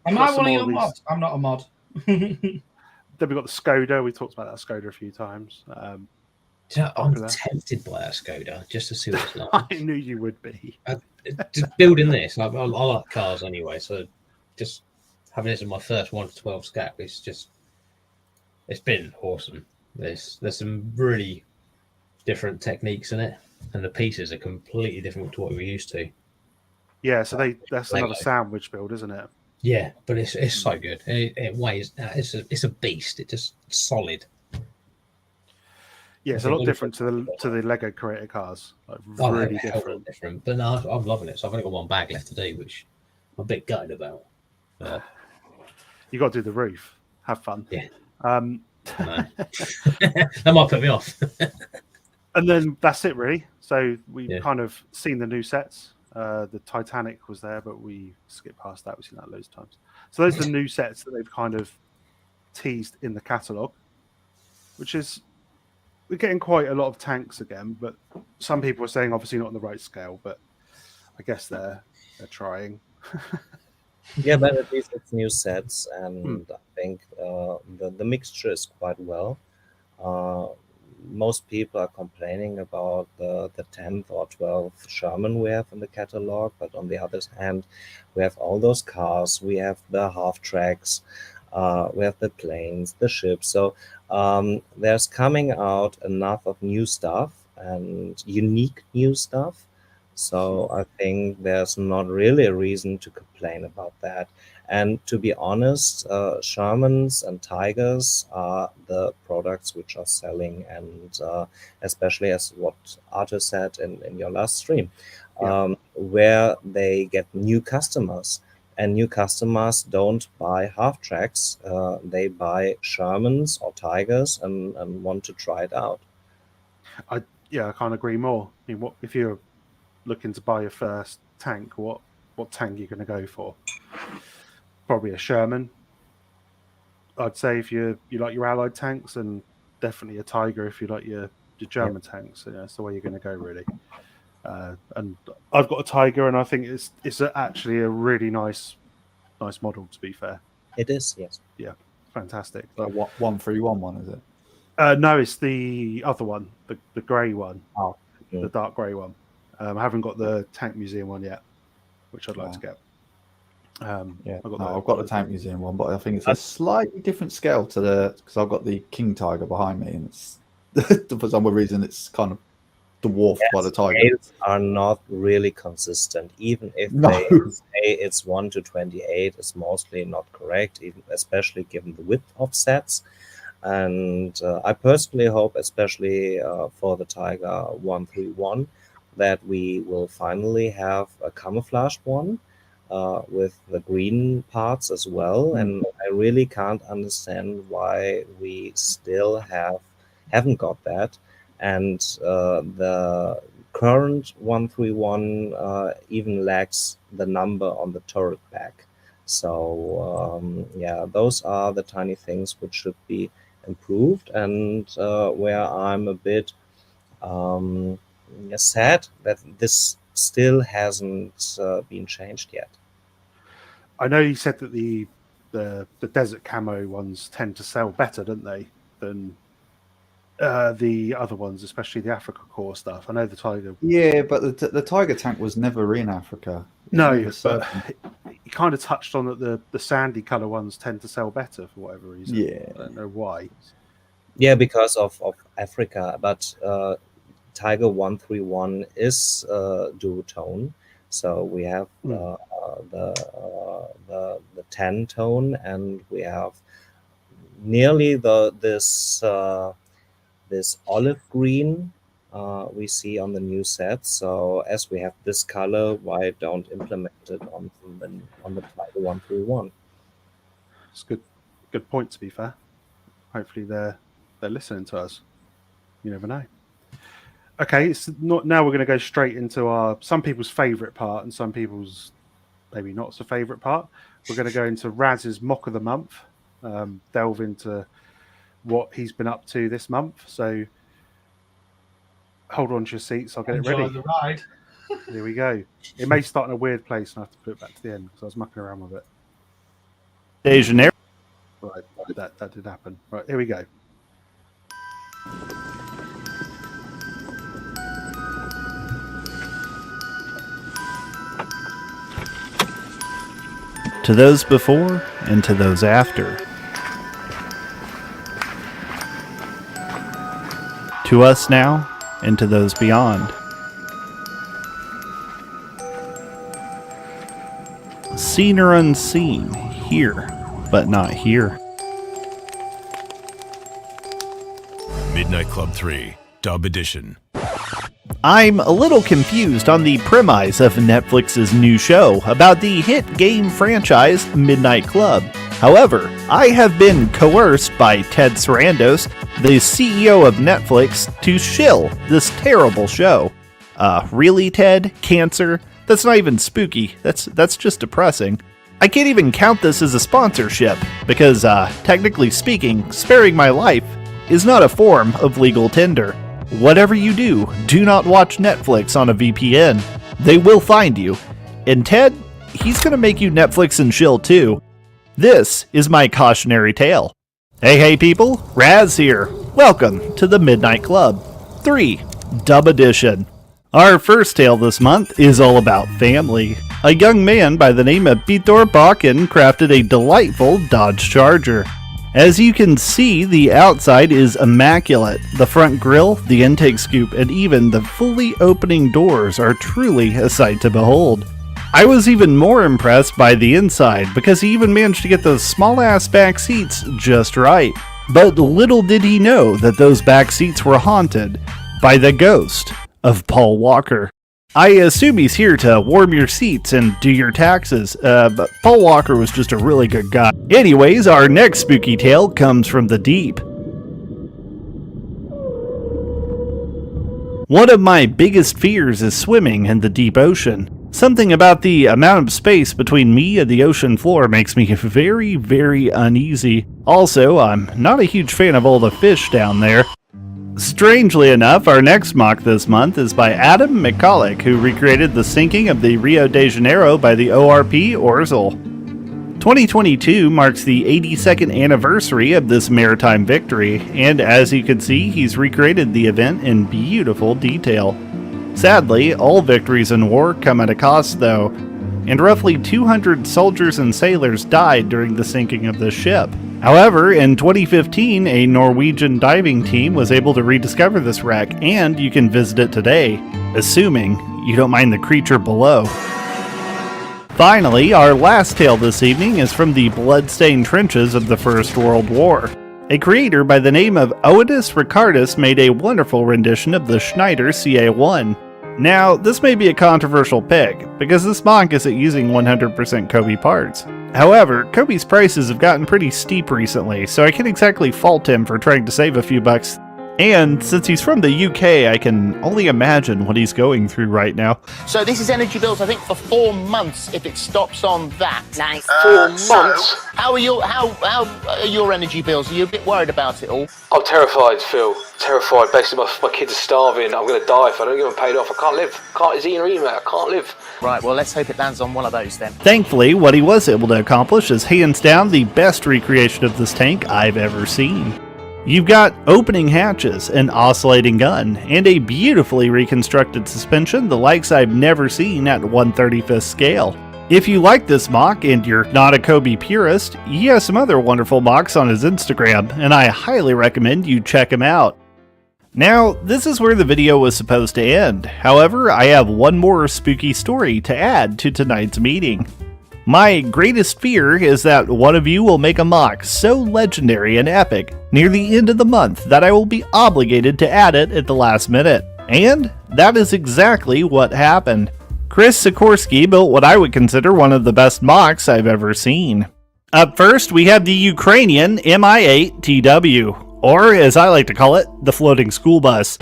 Am I one of your mods? I'm not a mod. Then we got the Skoda. We talked about that Skoda a few times. Do you know, I'm popular. tempted by a Skoda just to see what it's like. I knew you would be. Just building this, I like cars anyway, so just having this as my first 1 to 12 scap, it's been awesome. There's some really different techniques in it, and the pieces are completely different to what we're used to. Yeah, so that's Lego. another sandwich build, isn't it? Yeah, but it's so good. It weighs. It's a beast. It's just solid. Yeah, it's a lot different to the Lego Creator cars. Like really different. But no, I'm loving it. So I've only got one bag left to do, which I'm a bit gutted about. You got to do the roof. Have fun. Yeah. No. That might put me off. And then that's it, really. So we've kind of seen the new sets. The Titanic was there, but we skipped past that. We've seen that loads of times. So those are the new sets that they've kind of teased in the catalogue, which is we're getting quite a lot of tanks again. But some people are saying obviously not on the right scale, but I guess they're trying. Yeah, but at least it's new sets, and I think the mixture is quite well. Most people are complaining about the 10th or 12th Sherman we have in the catalog, but on the other hand, we have all those cars, we have the half tracks, we have the planes, the ships. So there's coming out enough of new stuff and unique new stuff. So I think there's not really a reason to complain about that. And to be honest, Shermans and Tigers are the products which are selling, and especially as what Artur said in your last stream, where they get new customers. And new customers don't buy half tracks, they buy Shermans or Tigers and want to try it out. I can't agree more. I mean, what if you're looking to buy your first tank, what tank are you going to go for? Probably a Sherman. I'd say if you like your Allied tanks, and definitely a Tiger if you like your German tanks. Yeah, that's the way you're going to go, really. And I've got a Tiger, and I think it's actually a really nice model, to be fair. It is, yes. Yeah, fantastic. So what 131 one is it? No, it's the other one, the grey one. Oh, the dark grey one. I haven't got the Tank Museum one yet, which I'd like to get. I've got the Tank Museum one, but I think it's a slightly different scale to because I've got the King Tiger behind me, and it's for some reason it's kind of dwarfed by the Tiger. Scales are not really consistent, even if they say it's 1 to 28, it's mostly not correct, even especially given the width of sets. And I personally hope, especially for the Tiger 131, that we will finally have a camouflaged one with the green parts as well. And I really can't understand why we still haven't got that. And the current 131 even lacks the number on the turret back. So those are the tiny things which should be improved, and where I'm a bit sad that this still hasn't been changed yet. I know you said that the desert camo ones tend to sell better, don't they, than the other ones, especially the Africa core stuff. I know the Tiger. Yeah, but the Tiger tank was never in Africa. No, but you kind of touched on that the sandy color ones tend to sell better for whatever reason. Yeah, I don't know why. Yeah, because of Africa, but Tiger 131 is duotone. So we have the 10 tone, and we have nearly this olive green we see on the new set. So as we have this color, why don't implement it on the Tiger 131? It's good point, to be fair. Hopefully they're listening to us. You never know. Okay, now we're going to go straight into some people's favourite part and some people's maybe not so favourite part. We're going to go into Raz's mock of the month, delve into what he's been up to this month. So hold on to your seats. I'll get it ready. Enjoy the ride. Here we go. It may start in a weird place, and I have to put it back to the end because I was mucking around with it. De Janeiro. Right, that did happen. Right, here we go. to those before and to those after. To us now and to those beyond. Seen or unseen, here, but not here. Midnight Club 3, Dub Edition. I'm a little confused on the premise of Netflix's new show about the hit game franchise Midnight Club. However, I have been coerced by Ted Sarandos, the CEO of Netflix, to shill this terrible show. Really, Ted? Cancer? That's not even spooky. That's just depressing. I can't even count this as a sponsorship, because, technically speaking, sparing my life is not a form of legal tender. Whatever you do, do not watch Netflix on a VPN. They will find you. And Ted, he's gonna make you Netflix and chill too. This is my cautionary tale. Hey people, Raz here. Welcome to the Midnight Club 3, Dub Edition. Our first tale this month is all about family. A young man by the name of Artur Bakken crafted a delightful Dodge Charger. As you can see, the outside is immaculate. The front grille, the intake scoop, and even the fully opening doors are truly a sight to behold. I was even more impressed by the inside because he even managed to get those small-ass back seats just right. But little did he know that those back seats were haunted by the ghost of Paul Walker. I assume he's here to warm your seats and do your taxes, but Paul Walker was just a really good guy. Anyways, our next spooky tale comes from the deep. One of my biggest fears is swimming in the deep ocean. Something about the amount of space between me and the ocean floor makes me very, very uneasy. Also, I'm not a huge fan of all the fish down there. Strangely enough, our next mock this month is by Adam McCulloch, who recreated the sinking of the Rio de Janeiro by the ORP Orzel. 2022 marks the 82nd anniversary of this maritime victory, and as you can see, he's recreated the event in beautiful detail. Sadly, all victories in war come at a cost though, and roughly 200 soldiers and sailors died during the sinking of the ship. However, in 2015, a Norwegian diving team was able to rediscover this wreck, and you can visit it today, assuming you don't mind the creature below. Finally, our last tale this evening is from the blood-stained trenches of the First World War. A creator by the name of Oidus Ricardus made a wonderful rendition of the Schneider CA1. Now, this may be a controversial pick, because this mock isn't using 100% Cobi parts. However, Cobi's prices have gotten pretty steep recently, so I can't exactly fault him for trying to save a few bucks. And since he's from the UK, I can only imagine what he's going through right now. So this is energy bills, I think, for 4 months if it stops on that. Nice. 4 months? How are your energy bills? Are you a bit worried about it all? I'm terrified, Phil. Terrified. Basically, my kids are starving. I'm going to die if I don't get them paid off. I can't live. It's eating or email. I can't live. Right, well, let's hope it lands on one of those then. Thankfully, what he was able to accomplish is hands down the best recreation of this tank I've ever seen. You've got opening hatches, an oscillating gun, and a beautifully reconstructed suspension, the likes I've never seen at 1/35th scale. If you like this mock and you're not a Cobi purist, he has some other wonderful mocks on his Instagram, and I highly recommend you check him out. Now, this is where the video was supposed to end. However, I have one more spooky story to add to tonight's meeting. My greatest fear is that one of you will make a mock so legendary and epic near the end of the month that I will be obligated to add it at the last minute. And that is exactly what happened. Chris Sikorsky built what I would consider one of the best mocks I've ever seen. Up first, we have the Ukrainian Mi-8 TW, or as I like to call it, the floating school bus.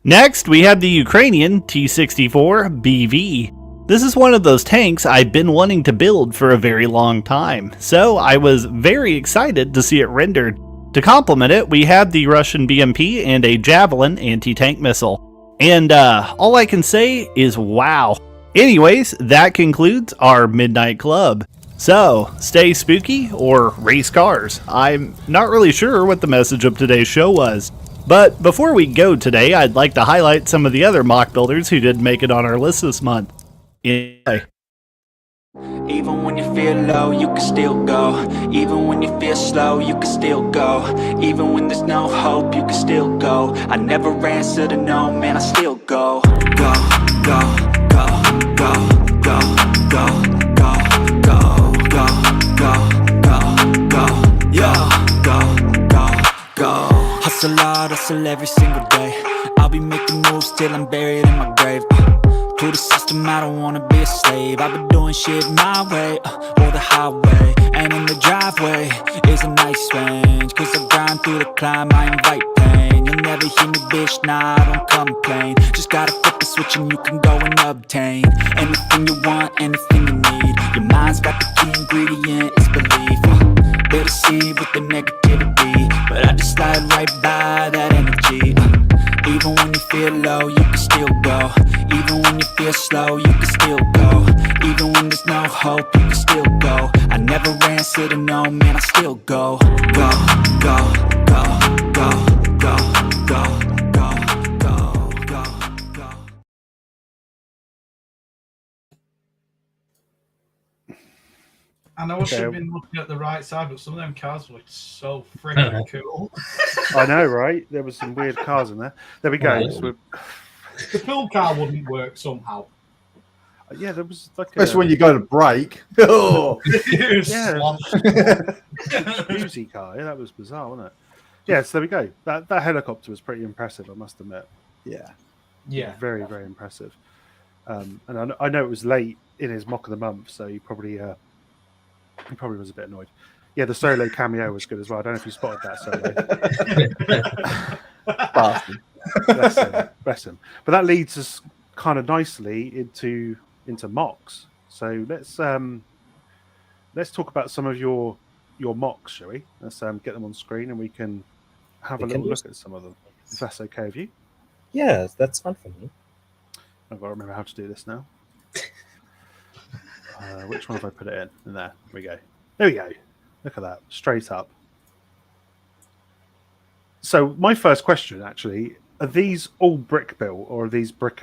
Next, we have the Ukrainian T-64 BV. This is one of those tanks I've been wanting to build for a very long time, so I was very excited to see it rendered. To complement it, we have the Russian BMP and a Javelin anti-tank missile. And all I can say is wow. Anyways, that concludes our Midnight Club. So, stay spooky or race cars. I'm not really sure what the message of today's show was. But before we go today, I'd like to highlight some of the other mock builders who did make it on our list this month. Even when you feel low, you can still go. Even when you feel slow, you can still go. Even when there's no hope, you can still go. I never answer to no, man, I still go. Go, go, go, go, go, go, go, go, go, go, go, go, yo, go, go, go. Hustle hard, hustle every single day. I'll be making moves till I'm buried in my grave. To the system, I don't wanna be a slave. I've been doing shit my way, or the highway. And in the driveway is a nice range. Cause I grind through the climb, I invite pain. You'll never hear me, bitch, nah, I don't complain. Just gotta flip the switch and you can go and obtain anything you want, anything you need. Your mind's got the key ingredient, it's belief. They'll deceive with the negativity, but I just slide right by that energy. Even when you feel low, you can still go. Even when you feel slow, you can still go. Even when there's no hope, you can still go. I never answer to no, man, I still go. Go, go, go, go, go, go, go, go, go, go. I know I should have been looking at the right side, but some of them cars look so freaking cool. I know, right? There was some weird cars in there. There we go. So the pool car wouldn't work somehow. Yeah, there was like especially when you go to brake. Oh, yeah, Uzi car. Yeah, that was bizarre, wasn't it? Yeah, so there we go. That helicopter was pretty impressive, I must admit. Yeah, very, very impressive. And I know it was late in his mock of the month, so he probably was a bit annoyed. Yeah, the solo cameo was good as well. I don't know if you spotted that solo. Bless him. But that leads us kind of nicely into mocks. So let's talk about some of your mocks, shall we? Let's get them on screen and we can have a little look at some of them, if that's okay with you. Yeah, that's fun for me. I've got to remember how to do this now. Which one have I put it in? In there. There we go. There we go. Look at that. Straight up. So my first question, actually, are these all brick built, or are these brick?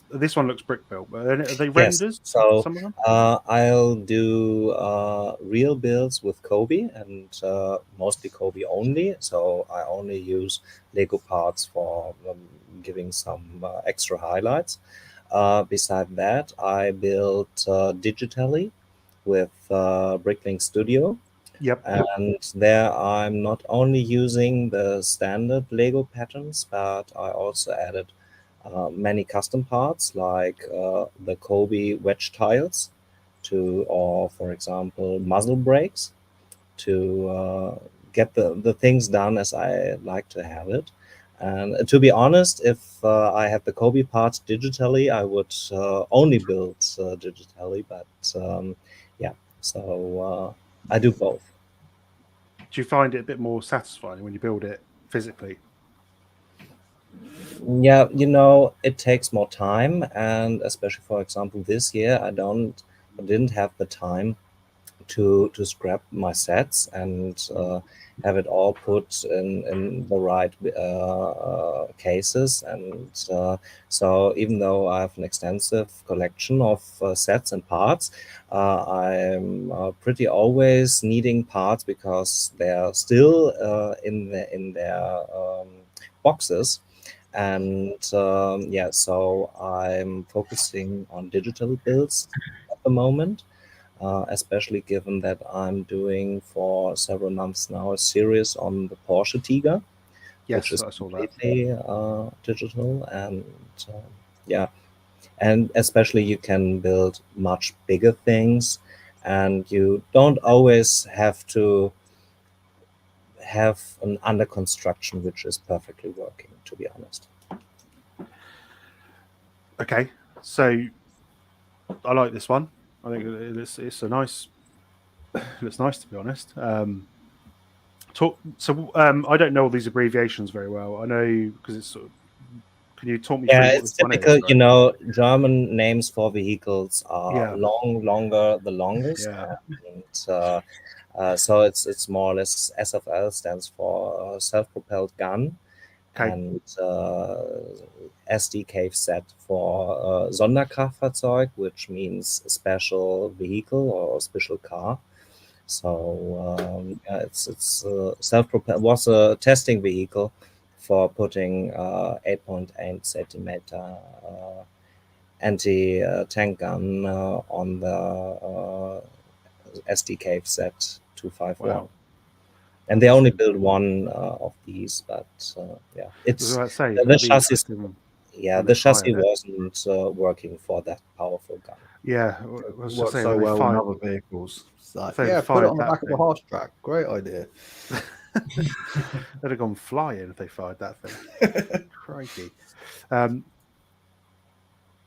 This one looks brick built, but are they renders? Yes. So some of them? I'll do real builds with Cobi, and mostly Cobi only. So I only use Lego parts for giving some extra highlights. Beside that, I built digitally with Bricklink Studio. Yep. And there I'm not only using the standard Lego patterns, but I also added many custom parts like the Cobi wedge tiles or for example, muzzle brakes to get the things done as I like to have it. And to be honest, if I had the Cobi parts digitally, I would only build digitally. But yeah, so I do both. Do you find it a bit more satisfying when you build it physically? Yeah, it takes more time, and especially, for example, this year I didn't have the time to scrap my sets and have it all put in the right cases. And so even though I have an extensive collection of sets and parts, I'm pretty always needing parts because they're still in their boxes. And yeah, so I'm focusing on digital builds at the moment. Especially given that I'm doing for several months now a series on the Porsche Tiger, which is completely digital, and yeah, and especially you can build much bigger things, and you don't always have to have an under construction which is perfectly working, to be honest. Okay, so I like this one. I think it's a nice. It's nice, to be honest. I don't know all these abbreviations very well. I know because it's sort of. Can you talk me through? Yeah, it's typical. German names for vehicles are longer, the longest. Yeah. And, so it's more or less SFL stands for self-propelled gun, Okay. and SDK set for Sonderkraftfahrzeug, which means a special vehicle or a special car. So it's self-propelled. Was a testing vehicle for putting 8.8 centimeter anti-tank gun on the SDK set 251. Wow. And they only built one of these, but yeah, I was it's about to say, the that'd be chassis. interesting Yeah, when the they fired chassis it. wasn't working for that powerful gun. Yeah, I was just Works saying, so when they well on fired, other vehicles. It's like, if they'd yeah, put it fired on the that back of a thing. horse track. Great idea. they'd have gone flying if they fired that thing. Crikey.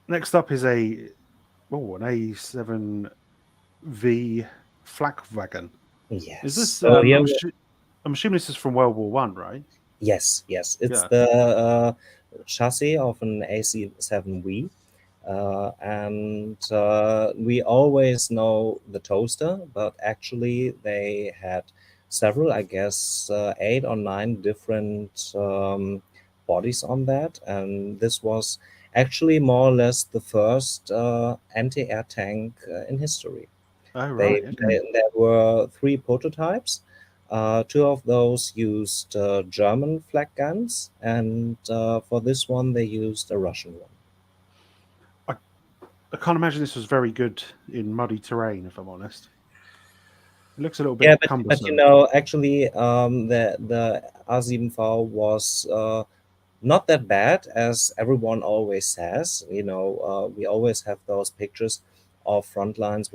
Next up is an A7V flak wagon. Yes. Is this? So here I'm assuming this is from World War One, right? Yes. It's Yeah. the chassis of an AC7V. And we always know the toaster, but actually they had several, I guess, 8 or 9 different bodies on that. And this was actually more or less the first anti-air tank in history. Oh, right. There were 3 prototypes. 2 of those used German flak guns, and for this one they used a Russian one. I can't imagine this was very good in muddy terrain, if I'm honest. It looks a little bit cumbersome. But actually, the A7V was not that bad as everyone always says. We always have those pictures of front lines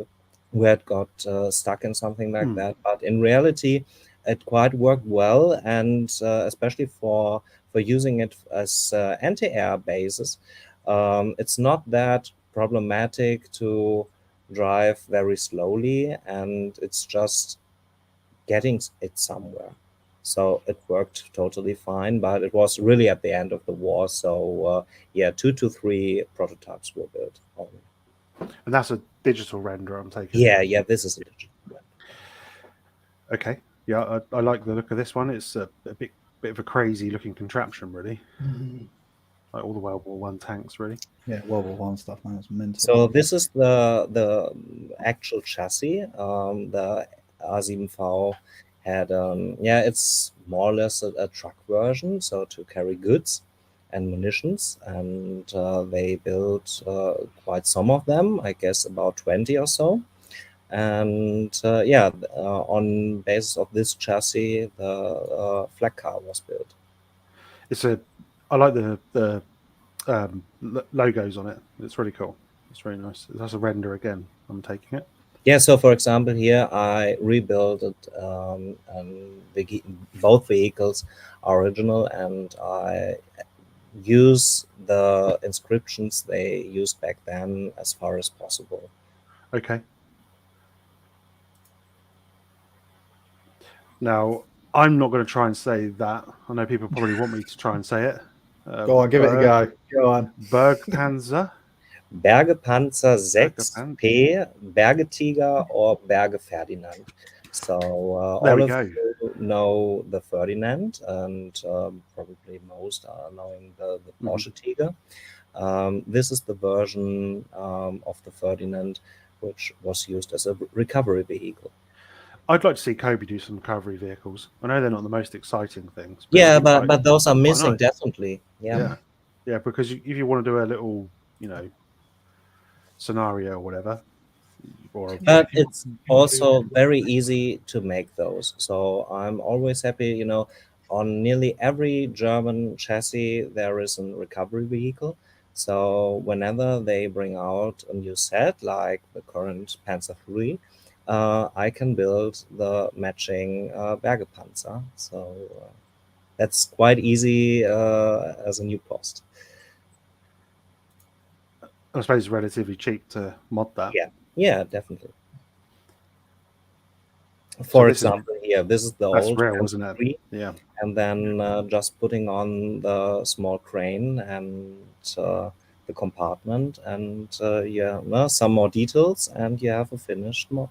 where it got stuck in something like that. But in reality, it quite worked well, and especially for using it as anti-air bases, it's not that problematic to drive very slowly, and it's just getting it somewhere. So it worked totally fine, but it was really at the end of the war. So 2 to 3 prototypes were built. And that's a digital render, I'm taking. Yeah, this is a digital render. Okay. Yeah, I like the look of this one. It's a bit of a crazy looking contraption, really. Like all the World War One tanks, really. Yeah, World War One stuff, man. It's mental. So this is the actual chassis. The A7V had it's more or less a truck version, so to carry goods and munitions, and they built quite some of them, I guess about 20 or so. And on basis of this chassis, the flak car was built. I like the logos on it. It's really cool. It's very nice. That's a render again. I'm taking it. Yeah, so for example, here I rebuilt it, both vehicles are original, and I use the inscriptions they used back then as far as possible. Okay. Now, I'm not going to try and say that. I know people probably want me to try and say it. Go on, give it a go. Go on. Bergpanzer. Bergepanzer 6P, Bergetiger, or Berge Ferdinand. So all of you know the Ferdinand, and probably most are knowing the Porsche Tiger. This is the version of the Ferdinand which was used as a recovery vehicle. I'd like to see Cobi do some recovery vehicles. I know they're not the most exciting things. But but those are missing, nice. Definitely. Yeah, because if you want to do a little, scenario or whatever. But it's also very easy to make those. So I'm always happy, on nearly every German chassis there is a recovery vehicle. So whenever they bring out a new set, like the current Panzer III, I can build the matching Bergepanzer. So that's quite easy as a new post. I suppose it's relatively cheap to mod that. Yeah, definitely. For example, here, this is the old real, isn't it? Yeah. And then just putting on the small crane and the compartment, and some more details, and you have a finished mod.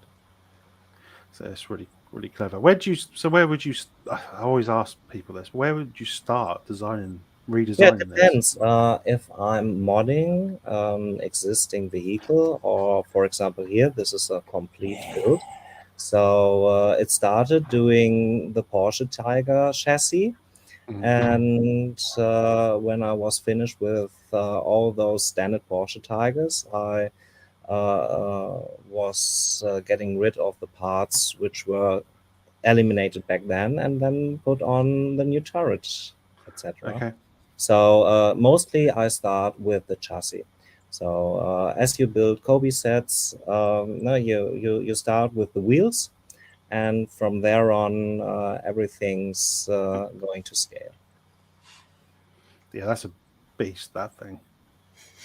So it's really Really clever. Where would you? I always ask people this. Where would you start redesigning Yeah, it this? depends. If I'm modding existing vehicle, or for example here, this is a complete build. So it started doing the Porsche Tiger chassis, and when I was finished with all those standard Porsche Tigers, I was getting rid of the parts which were eliminated back then, and then put on the new turret, etc. Okay. So mostly I start with the chassis. So as you build Cobi sets, no, you start with the wheels, and from there on, everything's going to scale. Yeah, that's a beast, that thing.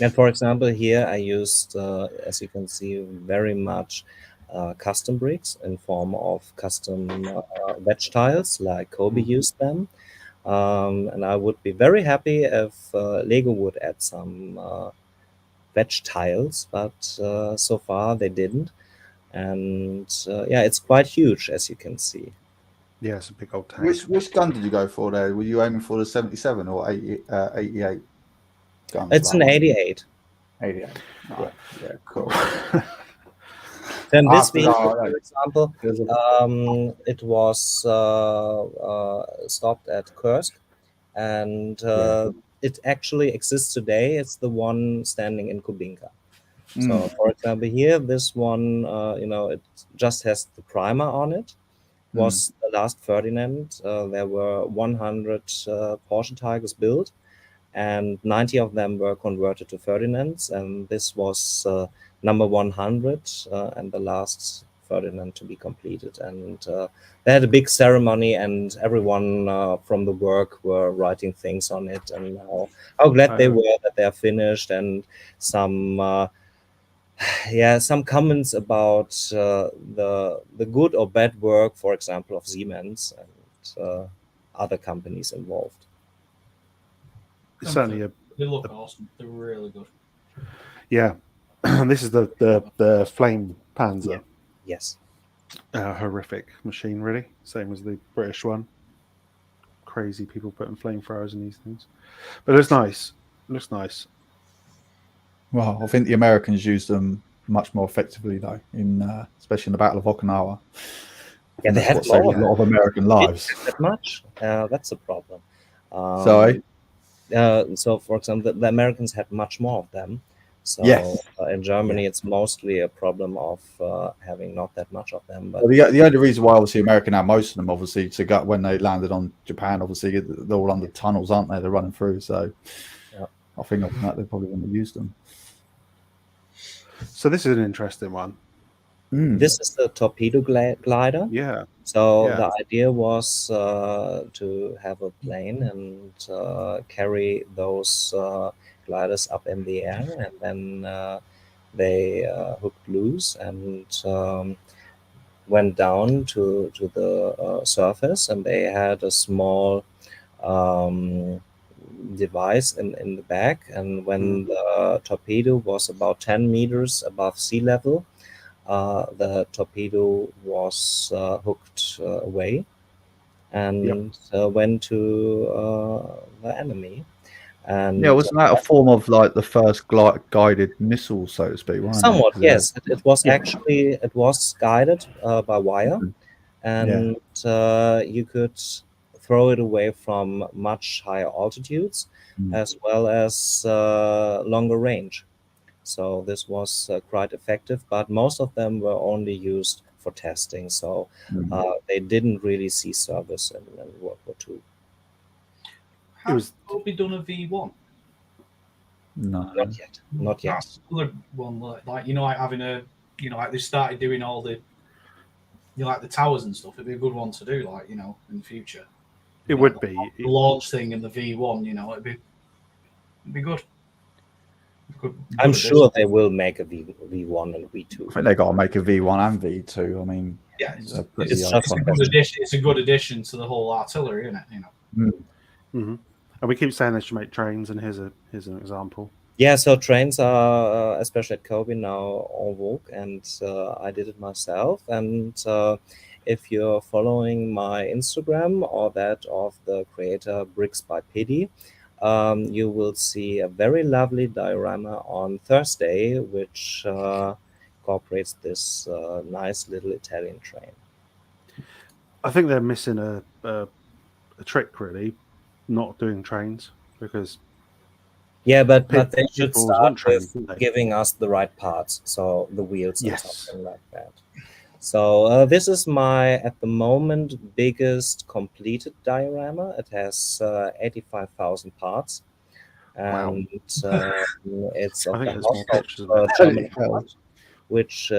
And for example, here I used, as you can see, very much custom bricks in form of custom wedge tiles, like Cobi used them. And I would be very happy if Lego would add some wedge tiles, but so far they didn't. And yeah, it's quite huge, as you can see. Yeah, it's a big old tank. Which gun did you go for there? Were you aiming for the 77 or 88 guns? It's an 88. 88. Right. Yeah, cool. Then this vehicle, for example, it was stopped at Kursk, and it actually exists today. It's the one standing in Kubinka. So, for example, here, this one, it just has the primer on it. Was the last Ferdinand. There were 100 Porsche Tigers built, and 90 of them were converted to Ferdinands, and this was number 100 and the last Ferdinand to be completed. And they had a big ceremony, and everyone from the work were writing things on it, and how glad they were that they are finished, and some some comments about the good or bad work, for example, of Siemens and other companies involved. It's certainly they look awesome. They're really good. Yeah, this is the Flame Panzer. Yeah. Yes. Horrific machine, really. Same as the British one. Crazy people putting flamethrowers in these things, but it's nice. It looks nice. Well, I think the Americans used them much more effectively, though, especially in the Battle of Okinawa. Yeah, they had saved a lot of American lives. That much? That's a problem. Sorry. So, for example, the Americans had much more of them. So Yes. In Germany, it's mostly a problem of having not that much of them. But Well, the only reason why obviously American had most of them, obviously, when they landed on Japan, obviously they're all under tunnels, aren't they? They're running through. So I think other than that, they probably wouldn't have used them. So this is an interesting one. This is the torpedo glider. Yeah. So the idea was to have a plane and carry those gliders up in the air, and then they hooked loose and went down to the surface, and they had a small device in the back, and when the torpedo was about 10 meters above sea level, the torpedo was hooked away and went to the enemy. And wasn't that a form of like the first guided missile, so to speak? Somewhat, yes. It was actually guided by wire, and you could throw it away from much higher altitudes as well as longer range. So this was quite effective, but most of them were only used for testing. So they didn't really see service in World War II. Has Cobi done a V1? No, not yet. Not yet. That's another one, like having a, like they started doing all the, like the towers and stuff. It'd be a good one to do, like in the future. It would be the launch thing and the V1. It'd be good. I'm sure they will make a V1 and V2. I think they got to make a V1 and V2. I mean, it's a good addition to the whole artillery, isn't it? And we keep saying they should make trains, and here's an example. Yeah, so trains are, especially at Cobi now, en vogue, and I did it myself. And if you're following my Instagram or that of the creator Bricks by Pidi, you will see a very lovely diorama on Thursday, which incorporates this nice little Italian train. I think they're missing a trick, really, not doing trains, because Yeah, but they should people always start want trains, with don't they? giving us the right parts, so the wheels and Yes. something like that. So this is my, at the moment, biggest completed diorama. It has 85,000 parts, and it's of I think the there's more house pictures of of it. German House, which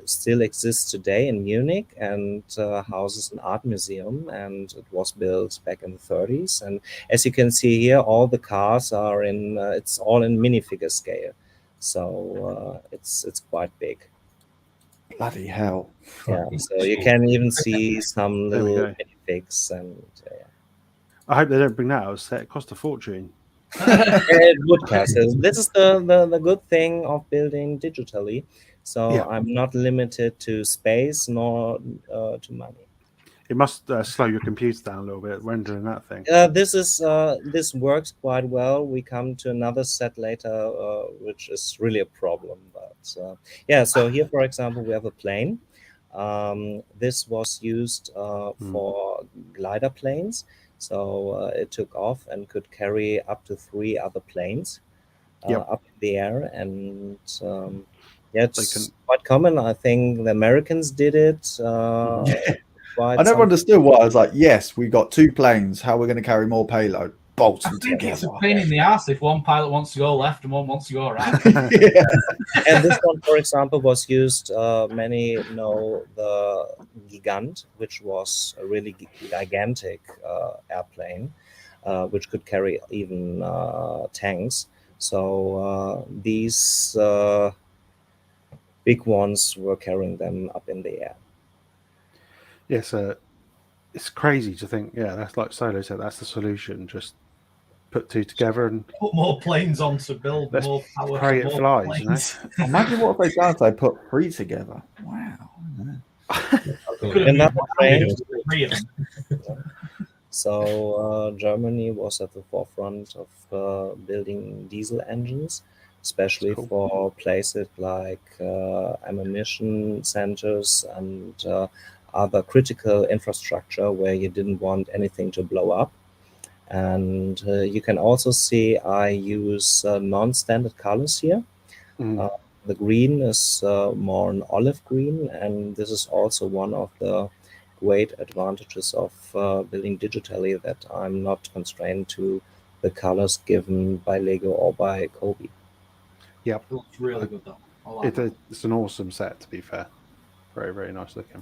still exists today in Munich and houses an art museum, and it was built back in the 30s. And as you can see here, all the cars are in, it's all in minifigure scale. So it's quite big. Bloody hell. Yeah, so you can even see some There we little go. minifigs and I hope they don't bring that out. It cost a fortune. it would cost. This is the good thing of building digitally. So Yeah. I'm not limited to space nor to money. It must slow your computer down a little bit rendering that thing. This works quite well. We come to another set later, which is really a problem. But yeah, so here, for example, we have a plane. This was used for glider planes. So it took off and could carry up to 3 other planes up in the air. And yeah, it's quite common. I think the Americans did it. I never understood why. I was like, yes, we got 2 planes. How are we going to carry more payload? Bolt them I think it's together. a pain in the ass if one pilot wants to go left and one wants to go right. And this one, for example, was used. Many know the Gigant, which was a really gigantic airplane, which could carry even tanks. So these big ones were carrying them up in the air. Yes, it's crazy to think. Yeah, that's like Solo said. That's the solution. Just put 2 together and Put more planes on to build let's more power. pray for it more flies. You know. planes. Imagine what if they done if they put 3 together. Wow. Could have Another been train. 3 of them. So Germany was at the forefront of building diesel engines, especially for places like ammunition centers and other critical infrastructure where you didn't want anything to blow up. And you can also see I use non-standard colors here. The green is more an olive green, and this is also one of the great advantages of building digitally, that I'm not constrained to the colors given by Lego or by Cobi. Yep. It looks really good though. I like it. It's an awesome set, to be fair. Very, very nice looking.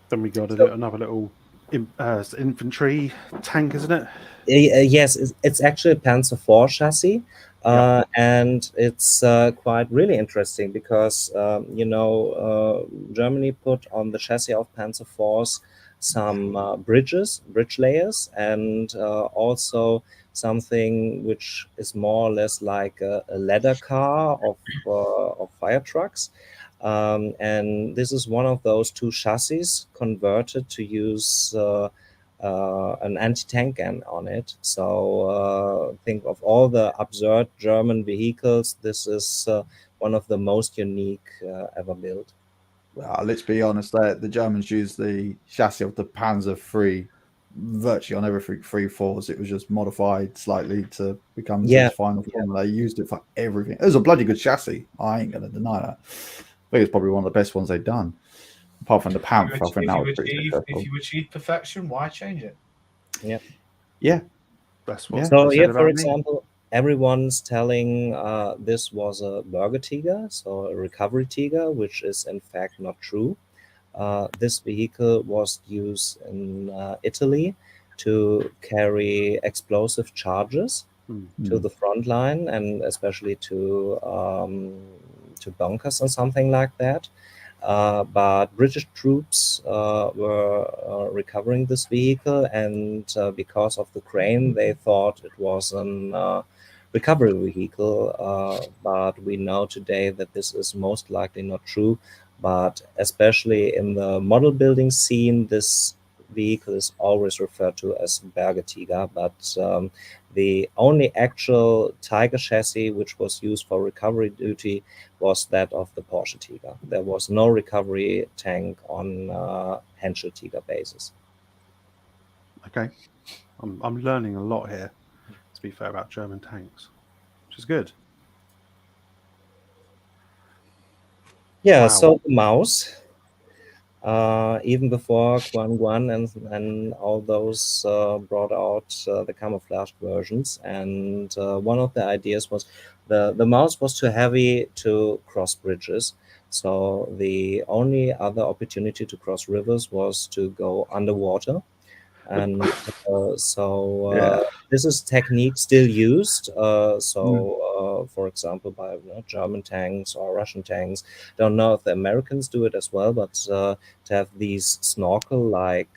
Then we got another little infantry tank, isn't it? Yes, it's actually a Panzer IV chassis. And it's quite really interesting because, Germany put on the chassis of Panzer IVs some bridge layers, and also something which is more or less like a ladder car of fire trucks. And this is one of those 2 chassis converted to use an anti-tank gun on it. So think of all the absurd German vehicles, this is one of the most unique ever built. Well, let's be honest, the Germans used the chassis of the Panzer III virtually on every 3-4s. It was just modified slightly to become its final form. They used it for everything. It was a bloody good chassis. I ain't going to deny that. I think it's probably one of the best ones they've done. Apart from the Panther, I think that was pretty successful. If you achieve perfection, why change it? Yeah. That's what. So here, for example, everyone's telling this was a Burger Tiger, so a recovery Tiger, which is in fact not true. This vehicle was used in Italy to carry explosive charges to the front line, and especially to bunkers or something like that. but British troops were recovering this vehicle, and because of the crane, they thought it was an recovery vehicle, but we know today that this is most likely not true. But especially in the model building scene, this vehicle is always referred to as Berge Tiger, but the only actual Tiger chassis which was used for recovery duty was that of the Porsche Tiger. There was no recovery tank on Henschel Tiger basis. Okay, I'm learning a lot here, to be fair, about German tanks, which is good. Yeah, Wow. so the mouse, even before Guan and all those brought out the camouflaged versions, and one of the ideas was the mouse was too heavy to cross bridges, so the only other opportunity to cross rivers was to go underwater. And this is technique still used. For example, by German tanks or Russian tanks. Don't know if the Americans do it as well, but to have these snorkel-like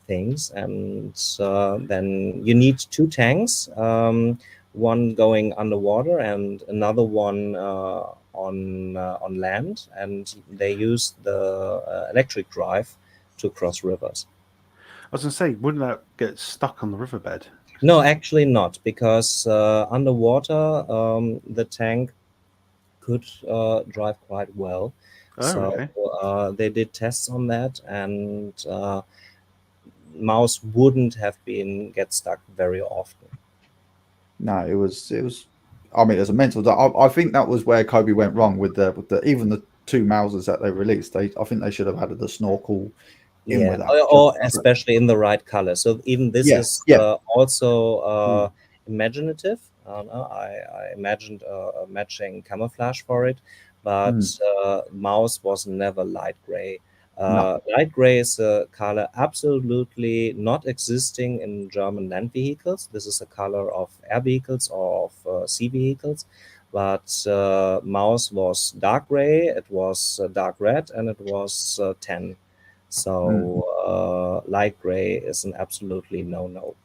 things, and then you need two tanks, one going underwater and another one on land, and they use the electric drive to cross rivers. I was going to say, wouldn't that get stuck on the riverbed? No, actually not, because underwater the tank could drive quite well. They did tests on that, and mouse wouldn't have get stuck very often. No, it was. I mean, it was a mental. I think that was where Cobi went wrong with the even the two Mausers that they released. I think they should have had the snorkel. Yeah, or especially in the right color. So even this is also imaginative. I imagined a matching camouflage for it, but mouse was never light gray. Light gray is a color absolutely not existing in German land vehicles. This is a color of air vehicles or of sea vehicles. But mouse was dark gray, it was dark red, and it was tan. So light gray is an absolutely no-no.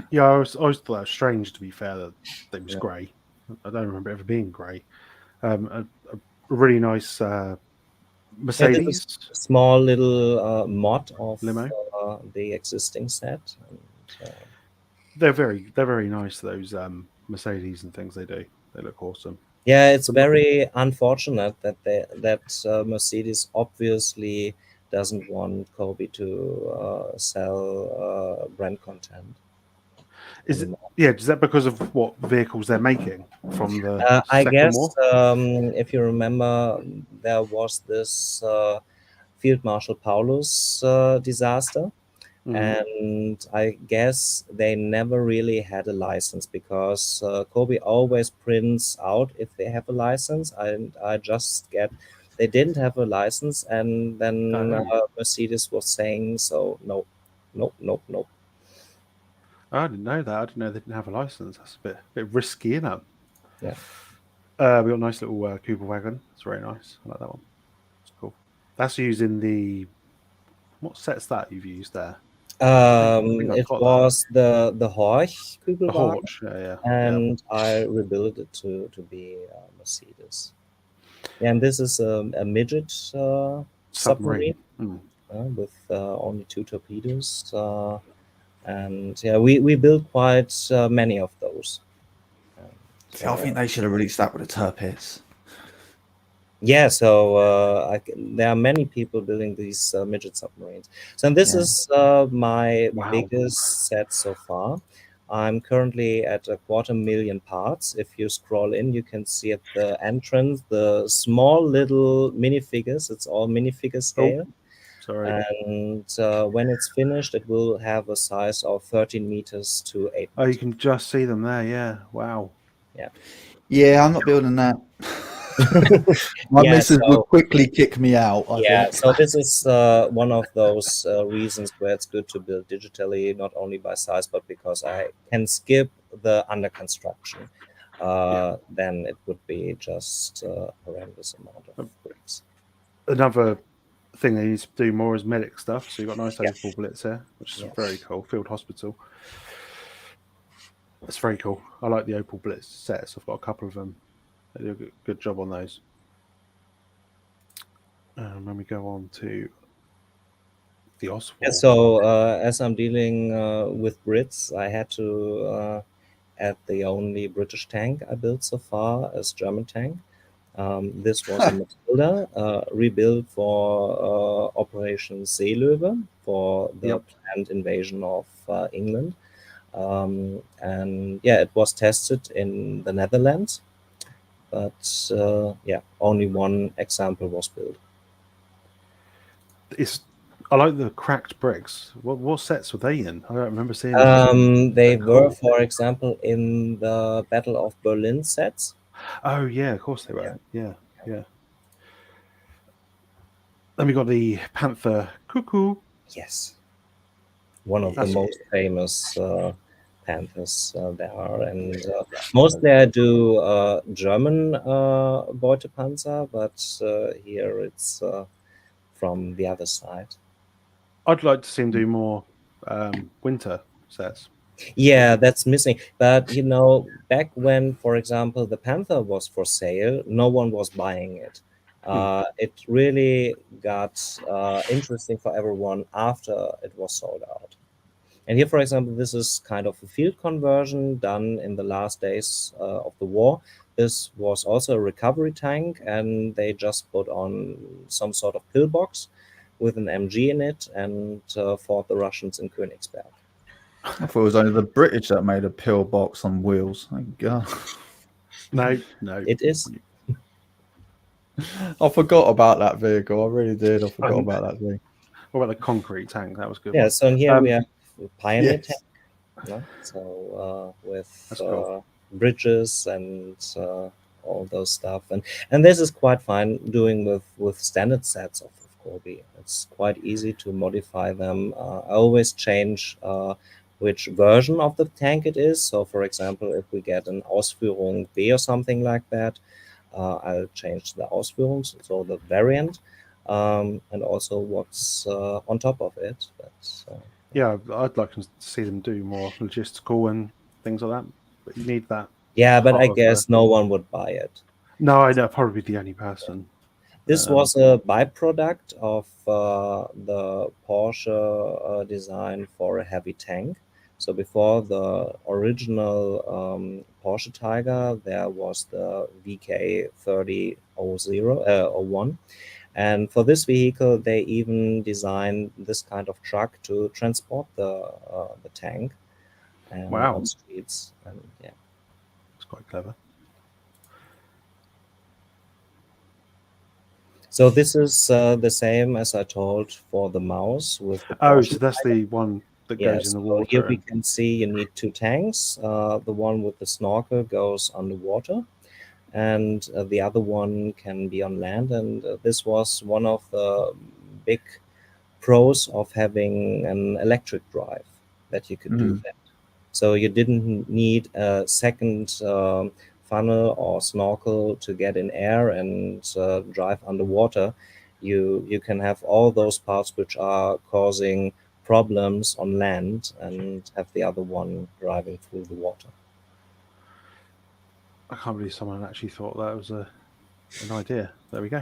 Yeah, I always thought that was strange, to be fair, that it was grey. I don't remember it ever being grey. A really nice Mercedes. A small little mod of limo. The existing set. And, they're very nice, those Mercedes and things they do. They look awesome. Yeah, it's very unfortunate that Mercedes obviously doesn't want Cobi to sell brand content. Is that because of what vehicles they're making from the I guess war? If you remember, there was this Field Marshal Paulus disaster, and I guess they never really had a license, because Cobi always prints out if they have a license, and I just get they didn't have a license, and then Mercedes was saying, so no. I didn't know that. I didn't know they didn't have a license. That's a bit risky, isn't it? Yeah. We got a nice little Cooper wagon. It's very nice. I like that one. It's cool. That's used in the... What set's that you've used there? It was the Horch Cooper wagon. Yeah. And I rebuilt it to be Mercedes. Yeah, and this is a midget submarine with only 2 torpedoes. And yeah, we built quite many of those. I think they should have released that with the Turpits. Yeah, so there are many people building these midget submarines. So this is my biggest set so far. I'm currently at 250,000 parts. If you scroll in, you can see at the entrance the small little minifigures. It's all minifigure scale. Sorry. And when it's finished, it will have a size of 13 meters to 8 meters. Oh, you can just see them there. Yeah. Wow. Yeah, I'm not building that. My missus would quickly kick me out. I think. So this is one of those reasons where it's good to build digitally, not only by size, but because I can skip the under construction. then it would be just a horrendous amount of bricks. Another thing they need to do more is medic stuff. So you've got nice opal blitz there, which is very cool. Field hospital. That's very cool. I like the opal blitz sets. I've got a couple of them. They do a good job on those. When we go on to the Oswald. Yeah, so as I'm dealing with Brits, I had to add the only British tank I built so far as German tank. This was a Matilda rebuilt for Operation Seelöwe for the planned invasion of England. And yeah, it was tested in the Netherlands, but only one example was built. I like the cracked bricks. What sets were they in? I don't remember seeing them. They were, for example, in the Battle of Berlin sets. Oh yeah, of course they were. Yeah. Then we got the Panther Cuckoo. Yes, one of the most famous Panthers there are, and mostly I do German Beutepanzer, but here it's from the other side. I'd like to see him do more winter sets. Yeah, that's missing. But back when, for example, the Panther was for sale, no one was buying it. It really got interesting for everyone after it was sold out. And here, for example, this is kind of a field conversion done in the last days of the war. This was also a recovery tank, and they just put on some sort of pillbox with an MG in it and fought the Russians in Königsberg. I thought it was only the British that made a pillbox on wheels. Thank God. No. It is. I forgot about that vehicle. I really did. I forgot about that thing. What about the concrete tank? That was good. Yeah, so in here we have Pioneer yes. tank. So with cool. bridges and all those stuff. And this is quite fine doing with standard sets of Cobi. It's quite easy to modify them. I always change which version of the tank it is. So for example, if we get an Ausführung B or something like that, I'll change the Ausführung, so the variant, and also what's on top of it. But, yeah, I'd like to see them do more logistical and things like that. But you need that. Yeah, but I guess no one would buy it. No, I know, probably the only person. This was a byproduct of the Porsche design for a heavy tank. So before the original Porsche Tiger, there was the VK3001. And for this vehicle, they even designed this kind of truck to transport the tank on streets. And yeah, it's quite clever. So this is the same as I told for the mouse with the Porsche so that's the one that goes in the water. Here we can see you need two tanks. The one with the snorkel goes underwater, and the other one can be on land. And this was one of the big pros of having an electric drive, that you could do that. So you didn't need a second funnel or snorkel to get in air and drive underwater. You can have all those parts which are causing problems on land and have the other one driving through the water. I can't believe someone actually thought that was an idea. There we go.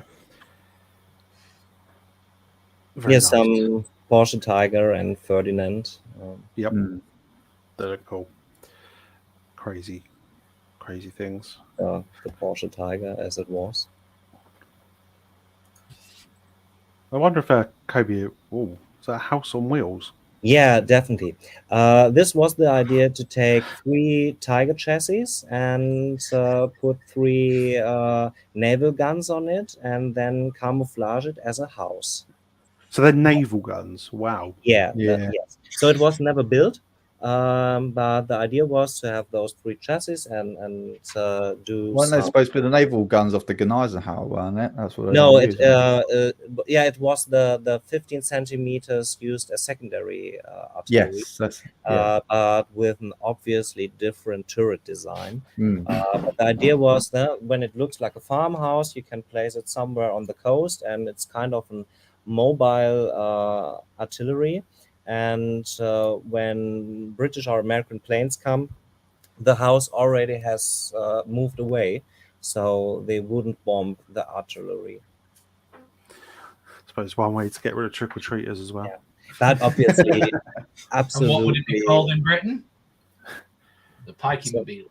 Yes, nice. Porsche Tiger and Ferdinand. Yep, they're cool. Crazy things. The Porsche Tiger as it was. I wonder if Cobi, is that a house on wheels? Yeah, definitely. This was the idea, to take 3 Tiger chassis and put 3 naval guns on it and then camouflage it as a house. So they're naval guns. Wow. Yeah. Yes. So it was never built. But the idea was to have those 3 chassis and do Weren't they some. supposed to be the naval guns off the Gneisenhower, weren't it? That's what they No, were it using. yeah, it was the 15 centimeters used as secondary artillery, Yes, that's yeah. but with an obviously different turret design. Mm. But the idea was that when it looks like a farmhouse, you can place it somewhere on the coast, and it's kind of a mobile artillery. And when British or American planes come, the house already has moved away, so they wouldn't bomb the artillery. I suppose one way to get rid of trick-or-treaters as well. Yeah. That obviously, And what would it be absolutely. called in Britain? The Pikey-mobile.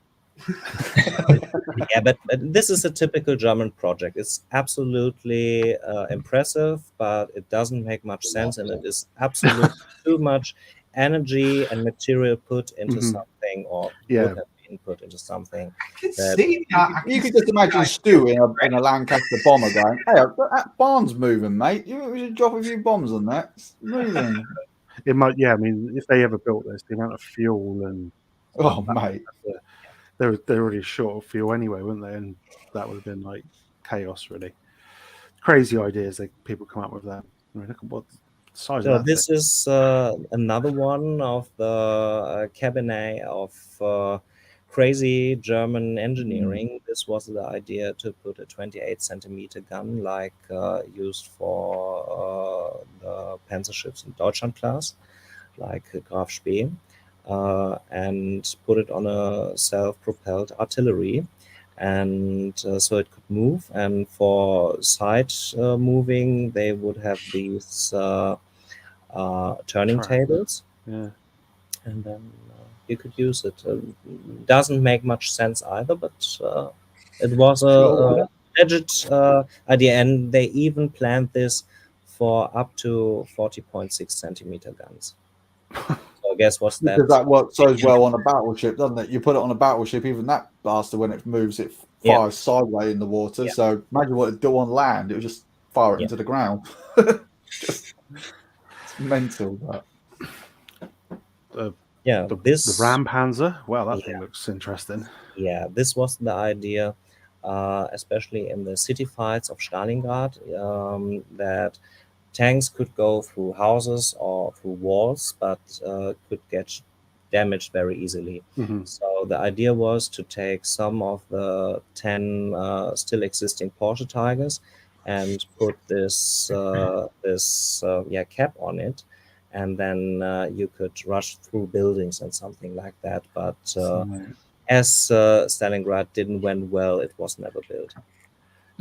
Yeah, but this is a typical German project. It's absolutely impressive, but it doesn't make much sense, and it is absolutely too much energy and material put into something, or would have been put into something. I can see that. You could just imagine Stu in a Lancaster bomber going, "Hey, that barn's moving, mate. We should drop a few bombs on that. It's moving." It might, yeah. I mean, if they ever built this, the amount of fuel and Mate, they're already short of fuel anyway, weren't they? And that would have been like chaos, really. Crazy ideas that people come up with. That I mean, look at what the size So of that this thing. is another one of the cabinet of crazy German engineering. This was the idea to put a 28 centimeter gun like used for the Panzer ships in Deutschland class, like Graf Spee, and put it on a self-propelled artillery. And so it could move, and for side moving they would have these turning tables, Yeah. and then you could use it. Doesn't make much sense either, but it was a legit idea, and they even planned this for up to 40.6 centimeter guns. So I guess what's that? because that works so well on a battleship, doesn't it? You put it on a battleship, even that bastard, when it moves, it fires sideways in the water. Yeah. So imagine what it'd do on land. It would just fire it into the ground. It's mental. But The this Ram Panzer. Wow, that thing looks interesting. Yeah, this was the idea, especially in the city fights of Stalingrad, that tanks could go through houses or through walls, but could get damaged very easily. So the idea was to take some of the 10 still existing Porsche Tigers and put this cap on it, and then you could rush through buildings and something like that. But as Stalingrad didn't went well, it was never built.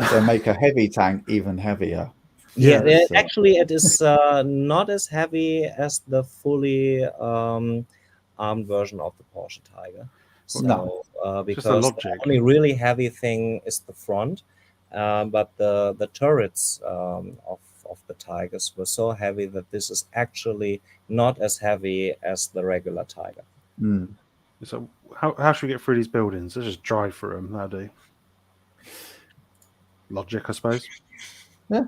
so make a heavy tank even heavier. Yeah, actually, it is not as heavy as the fully armed version of the Porsche Tiger. So, because the only really heavy thing is the front, but the turrets of the Tigers were so heavy that this is actually not as heavy as the regular Tiger. So how should we get through these buildings? Let's just drive through them. That'll do. Logic, I suppose. Yeah.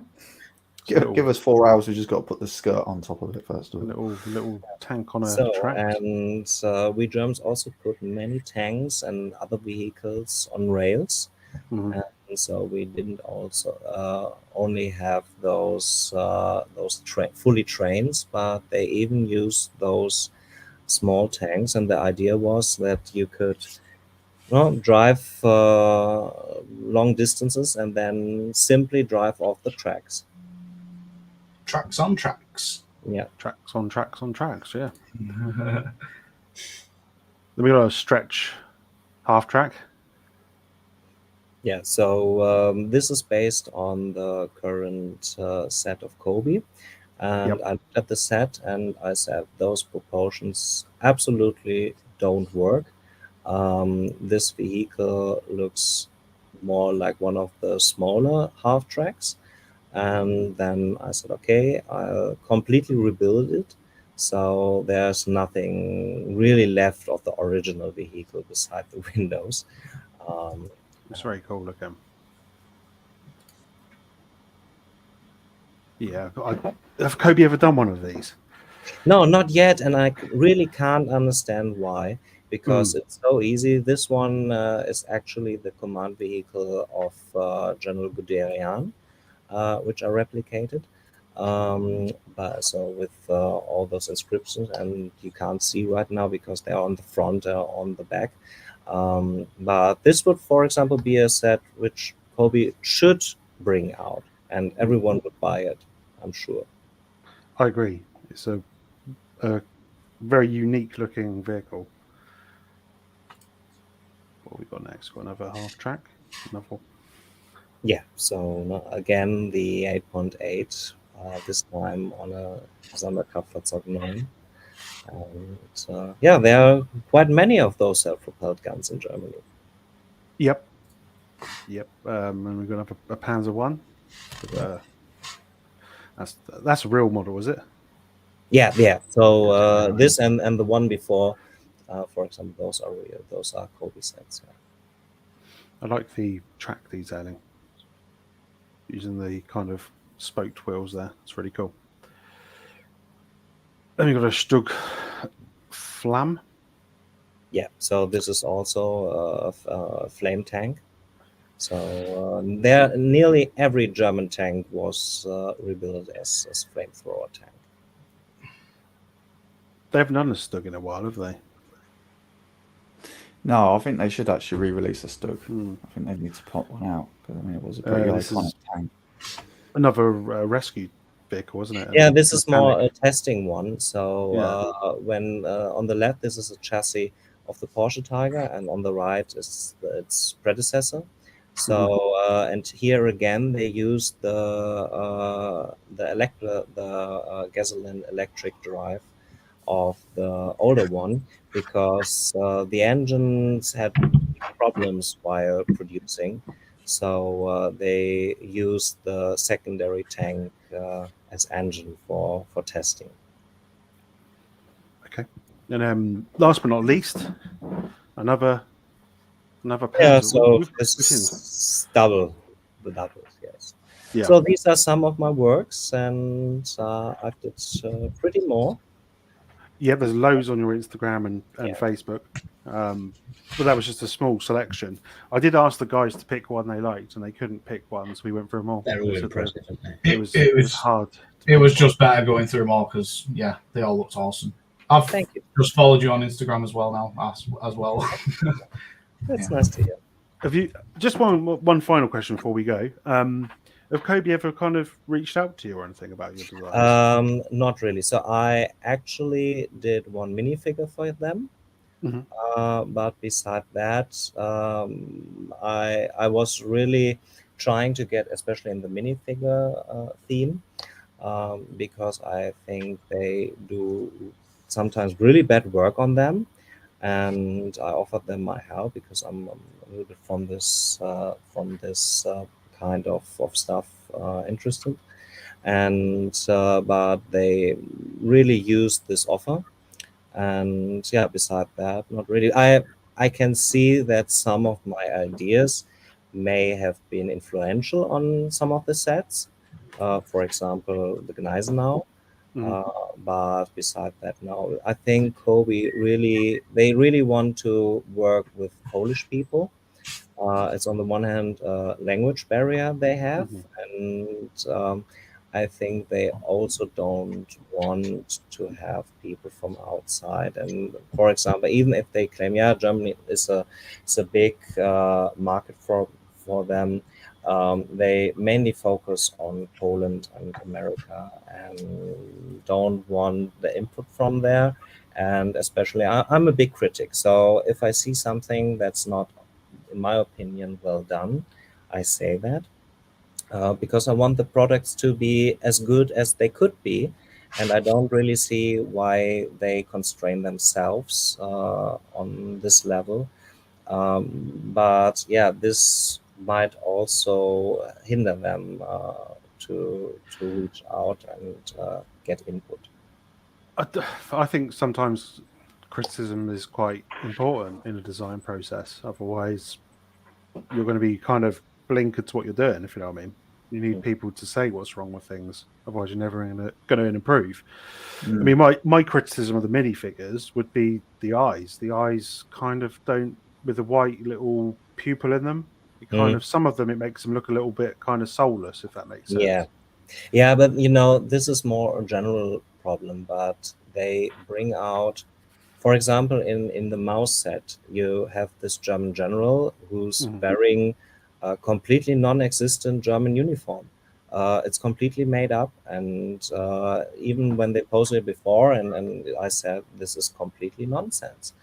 Give us 4 hours. We just got to put the skirt on top of it first. A little tank on a track. And we Germans also put many tanks and other vehicles on rails. And so we didn't also only have those fully trains, but they even used those small tanks. And the idea was that you could drive long distances and then simply drive off the tracks. Tracks on tracks. Yeah. Tracks on tracks on tracks, yeah. Then we got a stretch half track. Yeah, so this is based on the current set of Cobi. And I looked at the set and I said those proportions absolutely don't work. This vehicle looks more like one of the smaller half tracks. And then I said, okay, I'll completely rebuild it. So there's nothing really left of the original vehicle beside the windows. It's very cool looking. Yeah, have Cobi ever done one of these? No, not yet, and I really can't understand why, because it's so easy. This one is actually the command vehicle of General Guderian, which I replicated. But so with all those inscriptions, and you can't see right now because they're on the front or on the back. But this would, for example, be a set which Cobi should bring out, and everyone would buy it, I'm sure. I agree. It's a very unique looking vehicle. What we got next? Got another half track. Another. Yeah. So again, the 8.8. This time on a Sonderkraftfahrzeug 9. And yeah, there are quite many of those self-propelled guns in Germany. Yep. And we're gonna have a Panzer One. That's a real model, is it? Yeah. So this and the one before, for example, those are real. Those are Cobi sets. Yeah. I like the track detailing using the kind of spoked wheels there. It's really cool. Then we've got a Stug Flam. Yeah, so this is also a flame tank. So there, nearly every German tank was rebuilt as a flamethrower tank. They haven't done a Stug in a while, have they? No, I think they should actually re-release a Stug. I think they need to pop one out because I mean it was a pretty iconic tank. Another rescue vehicle, wasn't it? Yeah, this is more a testing one. So when on the left, this is a chassis of the Porsche Tiger, and on the right is its predecessor. So and here again, they used the gasoline electric drive of the older one because the engines had problems while producing. So they used the secondary tank as engine for testing. Okay, and last but not least, another pair. Yeah, so this is the doubles, yes. Yeah. So these are some of my works, and I did pretty more. Yeah, there's loads on your Instagram and Facebook. But that was just a small selection. I did ask the guys to pick one they liked, and they couldn't pick one, so we went through them all. They're all impressive, aren't they? It was hard. It was just better going through them all because they all looked awesome. I've just followed you on Instagram as well now, as well. That's nice to hear. Have you just one final question before we go? Have Cobi ever kind of reached out to you or anything about your designs? Not really. So I actually did one minifigure for them. But beside that, I was really trying to get, especially in the minifigure theme, because I think they do sometimes really bad work on them, and I offered them my help because I'm a little bit from this kind of stuff interested, and but they really used this offer. And yeah, beside that, not really. I can see that some of my ideas may have been influential on some of the sets. For example, the Gneisenau. But beside that, no. I think Cobi they really want to work with Polish people. It's on the one hand language barrier they have, and I think they also don't want to have people from outside. And for example, even if they claim, Germany is a big market for them, they mainly focus on Poland and America and don't want the input from there. And especially, I'm a big critic. So if I see something that's not, in my opinion, well done, I say that. Because I want the products to be as good as they could be, and I don't really see why they constrain themselves on this level. But yeah, this might also hinder them to reach out and get input. I think sometimes criticism is quite important in a design process. Otherwise, you're going to be kind of blinkered to what you're doing, if you know what I mean. You need people to say what's wrong with things. Otherwise, you're never going to improve. Mm. I mean, my criticism of the minifigures would be the eyes. The eyes kind of don't, with the white little pupil in them. It kind of, some of them, it makes them look a little bit kind of soulless, if that makes sense. Yeah, but this is more a general problem. But they bring out, for example, in the mouse set, you have this German general who's wearing a completely non-existent German uniform. It's completely made up, and even when they posted it before, and I said this is completely nonsense,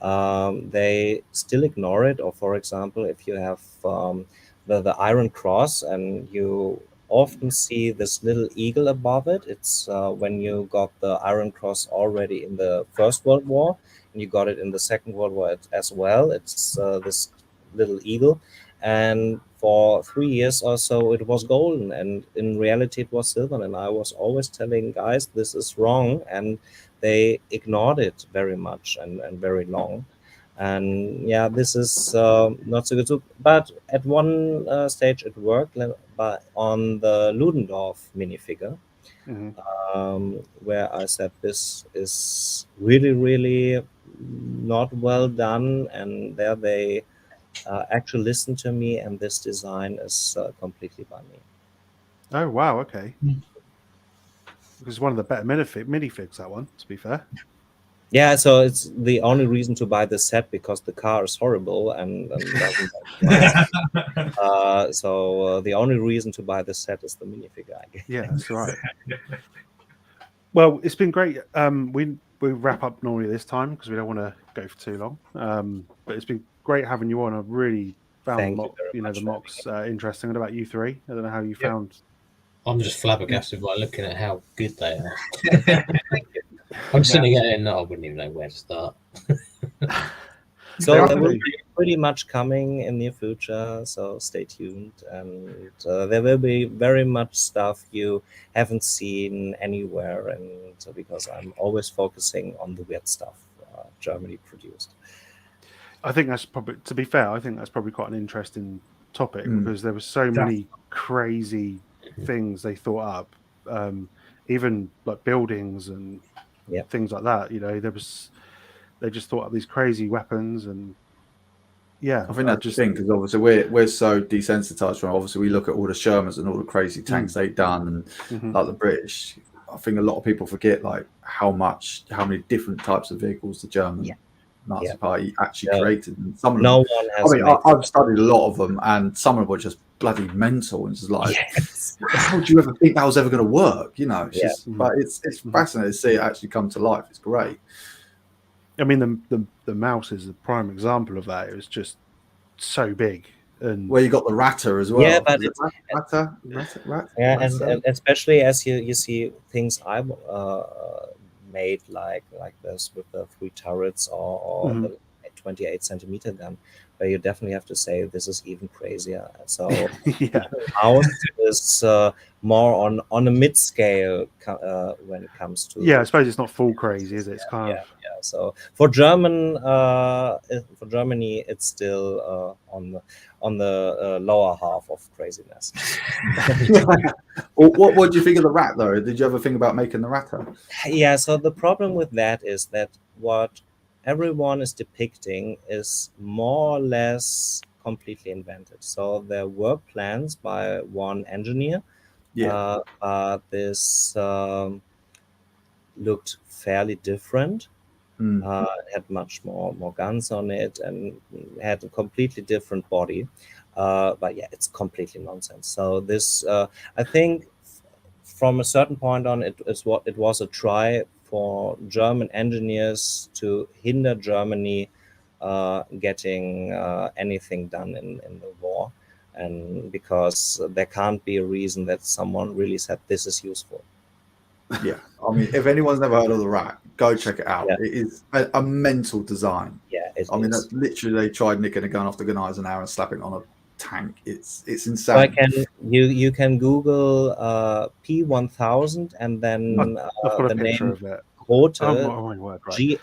they still ignore it. Or, for example, if you have the Iron Cross, and you often see this little eagle above it, it's when you got the Iron Cross already in the First World War, and you got it in the Second World War as well. It's this little eagle, and for 3 years or so it was golden, and in reality it was silver, and I was always telling guys this is wrong, and they ignored it very much and very long. And yeah, this is not so good too. But at one stage it worked, but on the Ludendorff minifigure, where I said this is really, really not well done, and there they actually listened to me, and this design is completely by me. Oh wow, okay. It's one of the better minifigs, that one, to be fair. Yeah, so it's the only reason to buy the set, because the car is horrible and doesn't so the only reason to buy the set is the minifigure, I guess. Yeah, that's right. Well, it's been great. We wrap up normally this time because we don't want to go for too long. But it's been great having you on. I really found the MoCs interesting. What about you three? I don't know how you found. I'm just flabbergasted by looking at how good they are. I'm sitting there and I wouldn't even know where to start. So there will be pretty much coming in near future, so stay tuned. And there will be very much stuff you haven't seen anywhere, and because I'm always focusing on the weird stuff Germany produced. I think that's probably, to be fair, I think that's probably quite an interesting topic because there were so many crazy things they thought up, even like buildings and things like that. They just thought up these crazy weapons, and I think that's the thing, because obviously we're so desensitized from. Obviously, we look at all the Shermans and all the crazy tanks they've done, and like the British. I think a lot of people forget like how many different types of vehicles the German Nazi Party actually created. And some of them, I mean, I've studied a lot of them, and some of them were just bloody mental. And it's just like, how do you ever think that was ever going to work? It's just, but it's fascinating to see it actually come to life. It's great. I mean, the mouse is a prime example of that. It was just so big, and you got the Ratter as well. Yeah, but Ratter? And especially as you see things I made like this with the 3 turrets or the 28 centimeter gun, where you definitely have to say this is even crazier. So ours is more on a mid scale when it comes to. Yeah, I suppose it's not full crazy, is it? It's kind of. So for Germany, it's still on the lower half of craziness. What do you think of the Rat, though? Did you ever think about making the Ratter? Yeah. So the problem with that is that what everyone is depicting is more or less completely invented. So there were plans by one engineer. This looked fairly different. Had much more guns on it and had a completely different body. But yeah, it's completely nonsense. So this, I think, from a certain point on, it was a try for German engineers to hinder Germany getting anything done in the war, and because there can't be a reason that someone really said this is useful. Yeah, I mean, if anyone's never heard of the Rat, go check it out. It is a mental design. Yeah, I mean, that's literally, they tried nicking a gun off the Gneisenauer and slapping it on a tank. It's insane. So you can Google P1000 and then I've got the a picture name of it. Grote, Grote,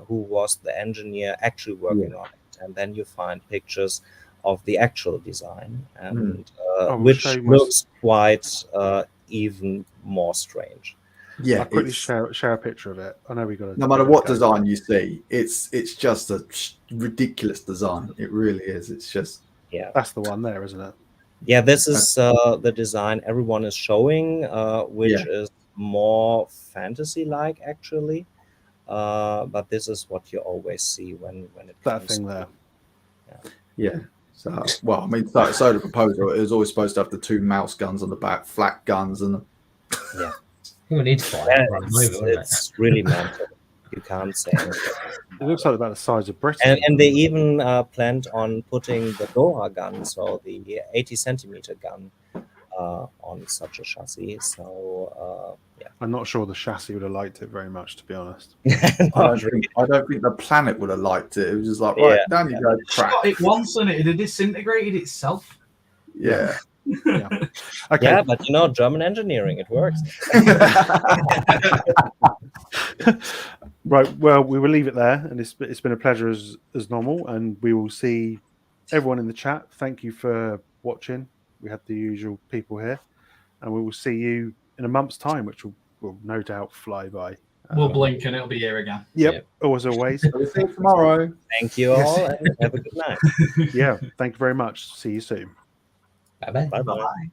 who was the engineer actually working on it, and then you find pictures of the actual design, and we'll which show you my- looks quite even more strange. Yeah, I'll quickly it's- share a picture of it. I know we got to. no matter what design you see, it's just a ridiculous design. It really is. It's just That's the one there, isn't it? Yeah, this is the design everyone is showing, which is more fantasy-like actually. But this is what you always see when it That comes thing there. yeah. So well, I mean, so the proposal is always supposed to have the 2 mouse guns on the back, flat guns, and yeah. We need to find Yeah, it. Run them over, wouldn't it? it's really mental. You can't say anything. It looks like about the size of Britain. And they even planned on putting the Doha gun, so the 80 centimeter gun, on such a chassis. So yeah, I'm not sure the chassis would have liked it very much, to be honest. I don't think the planet would have liked it. It was just like, right, down you go, crack. Shot it once and it had disintegrated itself. Yeah. Yeah. Okay. Yeah, but German engineering, it works. Right. Well, we will leave it there, and it's been a pleasure as normal, and we will see everyone in the chat. Thank you for watching. We had the usual people here, and we will see you in a month's time, which will no doubt fly by. We'll blink and it'll be here again. Yep. As always. We'll see you tomorrow. Thank you all, and have a good night. Yeah. Thank you very much. See you soon. Bye-bye. Bye-bye. Bye.